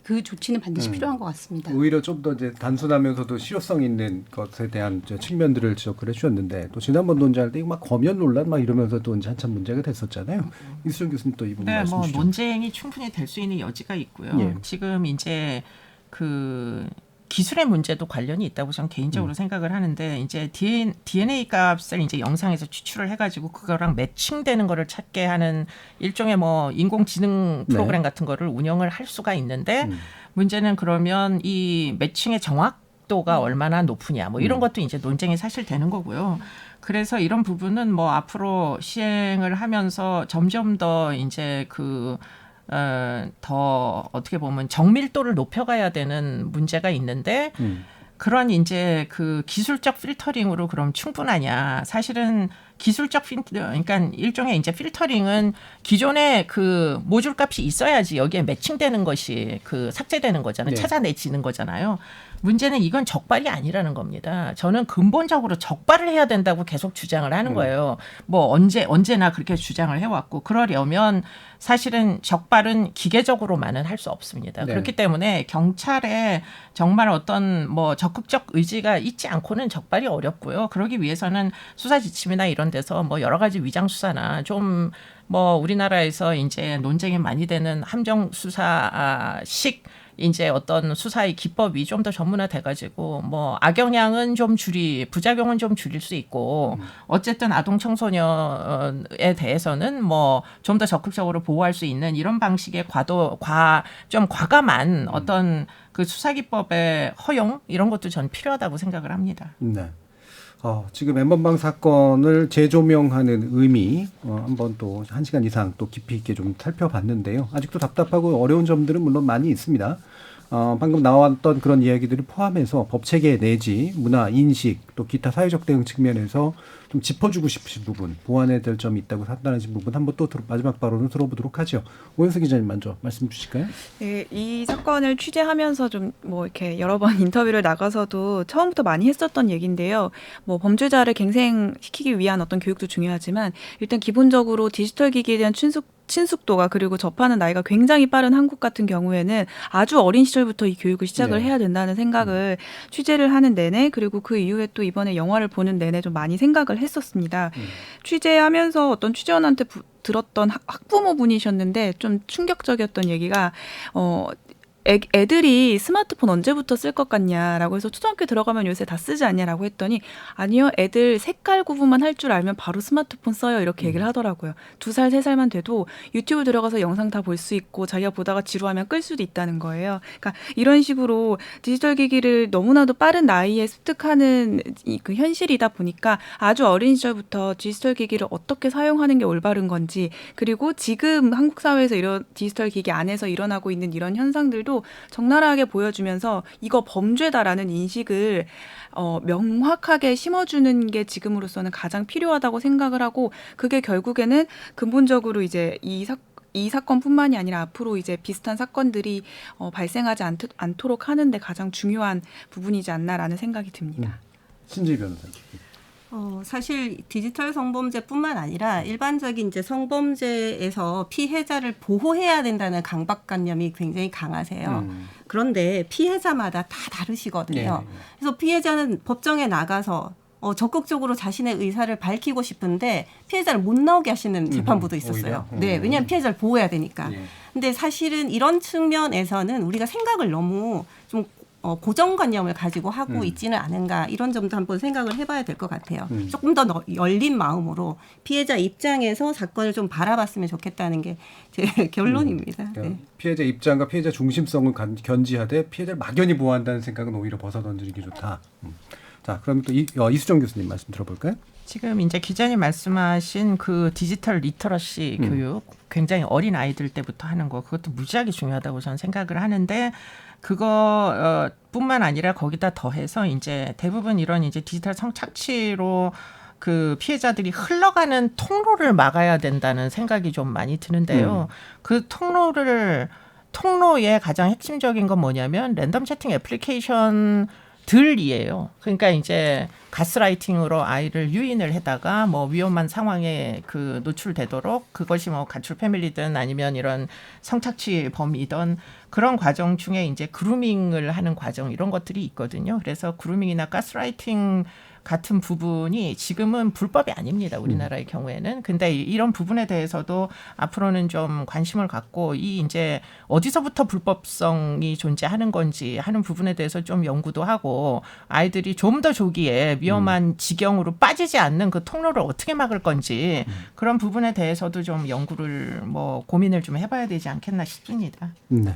그 조치는 반드시 필요한 것 같습니다. 오히려 좀 더 이제 단순하면서도 실효성 있는 것에 대한 측면들을 지적을 해주셨는데 또 지난번 논쟁할 때 이거 막 검연 논란 막 이러면서 또 한참 문제가 됐었잖아요. 이수정 교수님 또 이 부분 말씀 주시죠. 논쟁이 충분히 될 수 있는 여지가 있고요. 예. 지금 이제 그 기술의 문제도 관련이 있다고 저는 개인적으로 생각을 하는데 이제 DNA 값을 이제 영상에서 추출을 해가지고 그거랑 매칭되는 거를 찾게 하는 일종의 뭐 인공지능 프로그램 같은 거를 운영을 할 수가 있는데 문제는 그러면 이 매칭의 정확도가 얼마나 높으냐 뭐 이런 것도 이제 논쟁이 사실 되는 거고요. 그래서 이런 부분은 뭐 앞으로 시행을 하면서 점점 더 이제 더 어떻게 보면 정밀도를 높여가야 되는 문제가 있는데 그런 이제 그 기술적 필터링으로 그럼 충분하냐? 사실은 기술적 그러니까 일종의 이제 필터링은 기존에 그 모듈 값이 있어야지 여기에 매칭되는 것이 그 삭제되는 거잖아요. 네. 찾아내지는 거잖아요. 문제는 이건 적발이 아니라는 겁니다. 저는 근본적으로 적발을 해야 된다고 계속 주장을 하는 거예요. 뭐 언제나 그렇게 주장을 해왔고 그러려면 사실은 적발은 기계적으로만은 할 수 없습니다. 네. 그렇기 때문에 경찰에 정말 어떤 뭐 적극적 의지가 있지 않고는 적발이 어렵고요. 그러기 위해서는 수사 지침이나 이런 데서 뭐 여러 가지 위장 수사나 좀 뭐 우리나라에서 이제 논쟁이 많이 되는 함정 수사식 이제 어떤 수사의 기법이 좀 더 전문화돼가지고 뭐 악영향은 좀 부작용은 좀 줄일 수 있고 어쨌든 아동 청소년에 대해서는 뭐 좀 더 적극적으로 보호할 수 있는 이런 방식의 좀 과감한 어떤 그 수사 기법의 허용 이런 것도 전 필요하다고 생각을 합니다. 네. 지금 엠번방 사건을 재조명하는 의미 한번 또 1시간 이상 또 깊이 있게 좀 살펴봤는데요. 아직도 답답하고 어려운 점들은 물론 많이 있습니다. 방금 나왔던 그런 이야기들을 포함해서 법체계 내지 문화, 인식 또 기타 사회적 대응 측면에서 좀 짚어주고 싶으신 부분, 보완해야 될 점이 있다고 판단하신 부분 한번 또 마지막 발언을 들어보도록 하죠. 오현수 기자님 먼저 말씀 주실까요? 네, 이 사건을 취재하면서 좀 뭐 이렇게 여러 번 인터뷰를 나가서도 처음부터 많이 했었던 얘기인데요. 뭐 범죄자를 갱생시키기 위한 어떤 교육도 중요하지만 일단 기본적으로 디지털 기기에 대한 친숙도가 그리고 접하는 나이가 굉장히 빠른 한국 같은 경우에는 아주 어린 시절부터 이 교육을 시작을 네. 해야 된다는 생각을 취재를 하는 내내 그리고 그 이후에 또 이번에 영화를 보는 내내 좀 많이 생각을 했었습니다. 취재하면서 어떤 취재원한테 들었던 학부모 분이셨는데 좀 충격적이었던 얘기가 애들이 스마트폰 언제부터 쓸 것 같냐라고 해서 초등학교 들어가면 요새 다 쓰지 않냐라고 했더니 아니요, 애들 색깔 구분만 할 줄 알면 바로 스마트폰 써요 이렇게 얘기를 하더라고요. 2살, 3살만 돼도 유튜브 들어가서 영상 다 볼 수 있고 자기가 보다가 지루하면 끌 수도 있다는 거예요. 그러니까 이런 식으로 디지털 기기를 너무나도 빠른 나이에 습득하는 그 현실이다 보니까 아주 어린 시절부터 디지털 기기를 어떻게 사용하는 게 올바른 건지 그리고 지금 한국 사회에서 이런 디지털 기기 안에서 일어나고 있는 이런 현상들도 적나라하게 보여주면서 이거 범죄다라는 인식을 명확하게 심어주는 게 지금으로서는 가장 필요하다고 생각을 하고 그게 결국에는 근본적으로 이제 이 사건뿐만이 아니라 앞으로 이제 비슷한 사건들이 발생하지 않도록 하는데 가장 중요한 부분이지 않나라는 생각이 듭니다. 신지희 변호사님. 사실 디지털 성범죄뿐만 아니라 일반적인 이제 성범죄에서 피해자를 보호해야 된다는 강박관념이 굉장히 강하세요. 그런데 피해자마다 다 다르시거든요. 네. 그래서 피해자는 법정에 나가서 적극적으로 자신의 의사를 밝히고 싶은데 피해자를 못 나오게 하시는 재판부도 있었어요. 네, 왜냐하면 피해자를 보호해야 되니까. 근데 사실은 이런 측면에서는 우리가 생각을 너무 좀 고정관념을 가지고 하고 있지는 않은가 이런 점도 한번 생각을 해봐야 될 것 같아요. 조금 더 열린 마음으로 피해자 입장에서 사건을 좀 바라봤으면 좋겠다는 게 제 결론입니다. 그러니까 네. 피해자 입장과 피해자 중심성을 견지하되 피해자를 막연히 보호한다는 생각은 오히려 벗어던지는 게 좋다. 자, 그럼 또 이수정 교수님 말씀 들어볼까요? 지금 이제 기자님 말씀하신 그 디지털 리터러시 교육 굉장히 어린 아이들 때부터 하는 거 그것도 무지하게 중요하다고 저는 생각을 하는데 그거 뿐만 아니라 거기다 더해서 이제 대부분 이런 이제 디지털 성착취로 그 피해자들이 흘러가는 통로를 막아야 된다는 생각이 좀 많이 드는데요. 그 통로의 가장 핵심적인 건 뭐냐면 랜덤 채팅 애플리케이션 들이에요. 그러니까 이제 가스라이팅으로 아이를 유인을 해다가 뭐 위험한 상황에 그 노출되도록 그것이 뭐 가출 패밀리든 아니면 이런 성착취 범이든 그런 과정 중에 이제 그루밍을 하는 과정 이런 것들이 있거든요. 그래서 그루밍이나 가스라이팅 같은 부분이 지금은 불법이 아닙니다. 우리나라의 경우에는. 근데 이런 부분에 대해서도 앞으로는 좀 관심을 갖고 이 이제 어디서부터 불법성이 존재하는 건지 하는 부분에 대해서 좀 연구도 하고 아이들이 좀 더 조기에 위험한 지경으로 빠지지 않는 그 통로를 어떻게 막을 건지 그런 부분에 대해서도 좀 연구를 고민을 좀 해봐야 되지 않겠나 싶습니다. 네.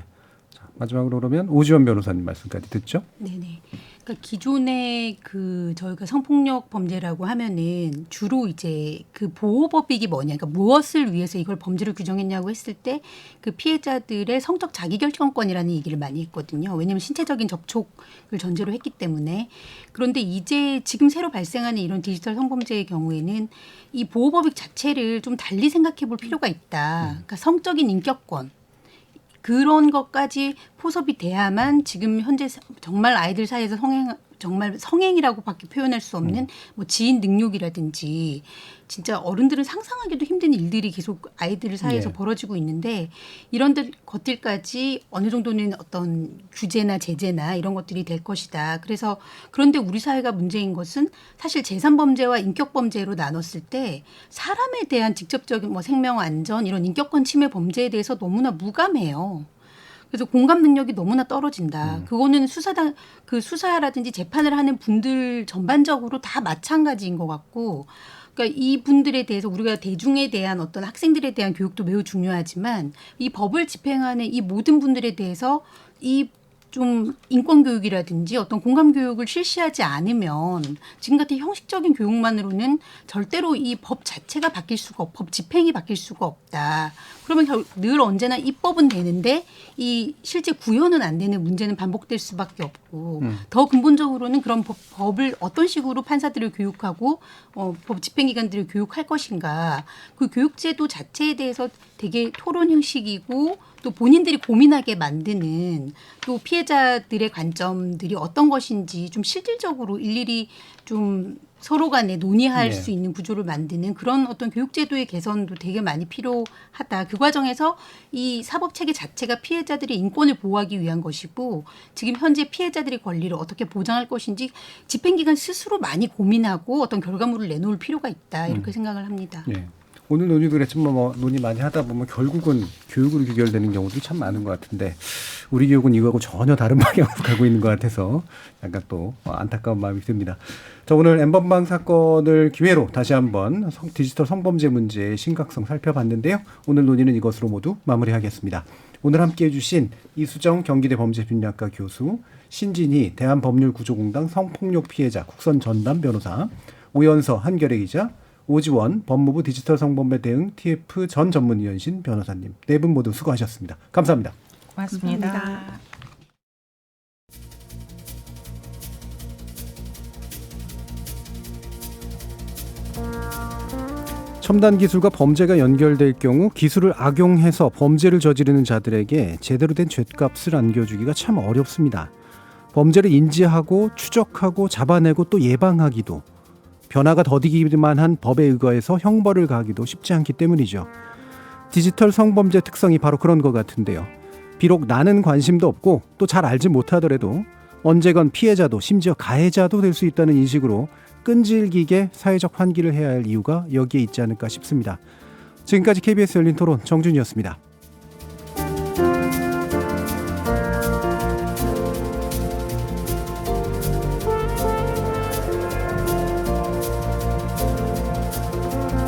자, 마지막으로 그러면 오지원 변호사님 말씀까지 듣죠. 네네. 그러니까 기존에 그 저희가 성폭력 범죄라고 하면은 주로 이제 그 보호법익이 뭐냐, 그러니까 무엇을 위해서 이걸 범죄로 규정했냐고 했을 때 그 피해자들의 성적 자기결정권이라는 얘기를 많이 했거든요. 왜냐하면 신체적인 접촉을 전제로 했기 때문에. 그런데 이제 지금 새로 발생하는 이런 디지털 성범죄의 경우에는 이 보호법익 자체를 좀 달리 생각해 볼 필요가 있다. 그러니까 성적인 인격권. 그런 것까지 포섭이 돼야만 지금 현재 정말 아이들 사이에서 정말 성행이라고밖에 표현할 수 없는 뭐 지인 능욕이라든지 진짜 어른들은 상상하기도 힘든 일들이 계속 아이들 사이에서 벌어지고 있는데 이런 것들까지 어느 정도는 어떤 규제나 제재나 이런 것들이 될 것이다. 그래서 그런데 우리 사회가 문제인 것은 사실 제3범죄와 인격범죄로 나눴을 때 사람에 대한 직접적인 뭐 생명 안전 이런 인격권 침해 범죄에 대해서 너무나 무감해요. 그래서 공감 능력이 너무나 떨어진다. 그거는 수사라든지 재판을 하는 분들 전반적으로 다 마찬가지인 것 같고, 그러니까 이 분들에 대해서 우리가 대중에 대한 어떤 학생들에 대한 교육도 매우 중요하지만 이 법을 집행하는 이 모든 분들에 대해서 이 좀 인권 교육이라든지 어떤 공감 교육을 실시하지 않으면 지금 같은 형식적인 교육만으로는 절대로 이 법 자체가 바뀔 수가 없고 법 집행이 바뀔 수가 없다. 그러면 늘 언제나 입법은 되는데 이 실제 구현은 안 되는 문제는 반복될 수밖에 없고 더 근본적으로는 그런 법을 어떤 식으로 판사들을 교육하고 법 집행기관들을 교육할 것인가. 그 교육제도 자체에 대해서 되게 토론 형식이고 또 본인들이 고민하게 만드는 또 피해자들의 관점들이 어떤 것인지 좀 실질적으로 일일이 좀 서로 간에 논의할 수 있는 구조를 만드는 그런 어떤 교육제도의 개선도 되게 많이 필요하다. 그 과정에서 이 사법체계 자체가 피해자들의 인권을 보호하기 위한 것이고 지금 현재 피해자들의 권리를 어떻게 보장할 것인지 집행기관 스스로 많이 고민하고 어떤 결과물을 내놓을 필요가 있다. 이렇게 생각을 합니다. 네. 오늘 논의도 그랬지만 뭐 논의 많이 하다 보면 결국은 교육으로 귀결되는 경우들이 참 많은 것 같은데 우리 교육은 이거하고 전혀 다른 방향으로 가고 있는 것 같아서 약간 또 안타까운 마음이 듭니다. 자, 오늘 N번방 사건을 기회로 다시 한번 디지털 성범죄 문제의 심각성 살펴봤는데요. 오늘 논의는 이것으로 모두 마무리하겠습니다. 오늘 함께해 주신 이수정 경기대 범죄심리학과 교수, 신진희 대한법률구조공단 성폭력 피해자 국선 전담 변호사, 오연서 한겨레 기자, 오지원 법무부 디지털 성범죄 대응 TF 전 전문위원신 변호사님 네 분 모두 수고하셨습니다. 감사합니다. 고맙습니다. 감사합니다. 첨단 기술과 범죄가 연결될 경우 기술을 악용해서 범죄를 저지르는 자들에게 제대로 된 죗값을 안겨주기가 참 어렵습니다. 범죄를 인지하고 추적하고 잡아내고 또 예방하기도 변화가 더디기만 한 법에 의거해서 형벌을 가하기도 쉽지 않기 때문이죠. 디지털 성범죄 특성이 바로 그런 것 같은데요. 비록 나는 관심도 없고 또 잘 알지 못하더라도 언제건 피해자도 심지어 가해자도 될 수 있다는 인식으로 끈질기게 사회적 환기를 해야 할 이유가 여기에 있지 않을까 싶습니다. 지금까지 KBS 열린 토론 정준이었습니다.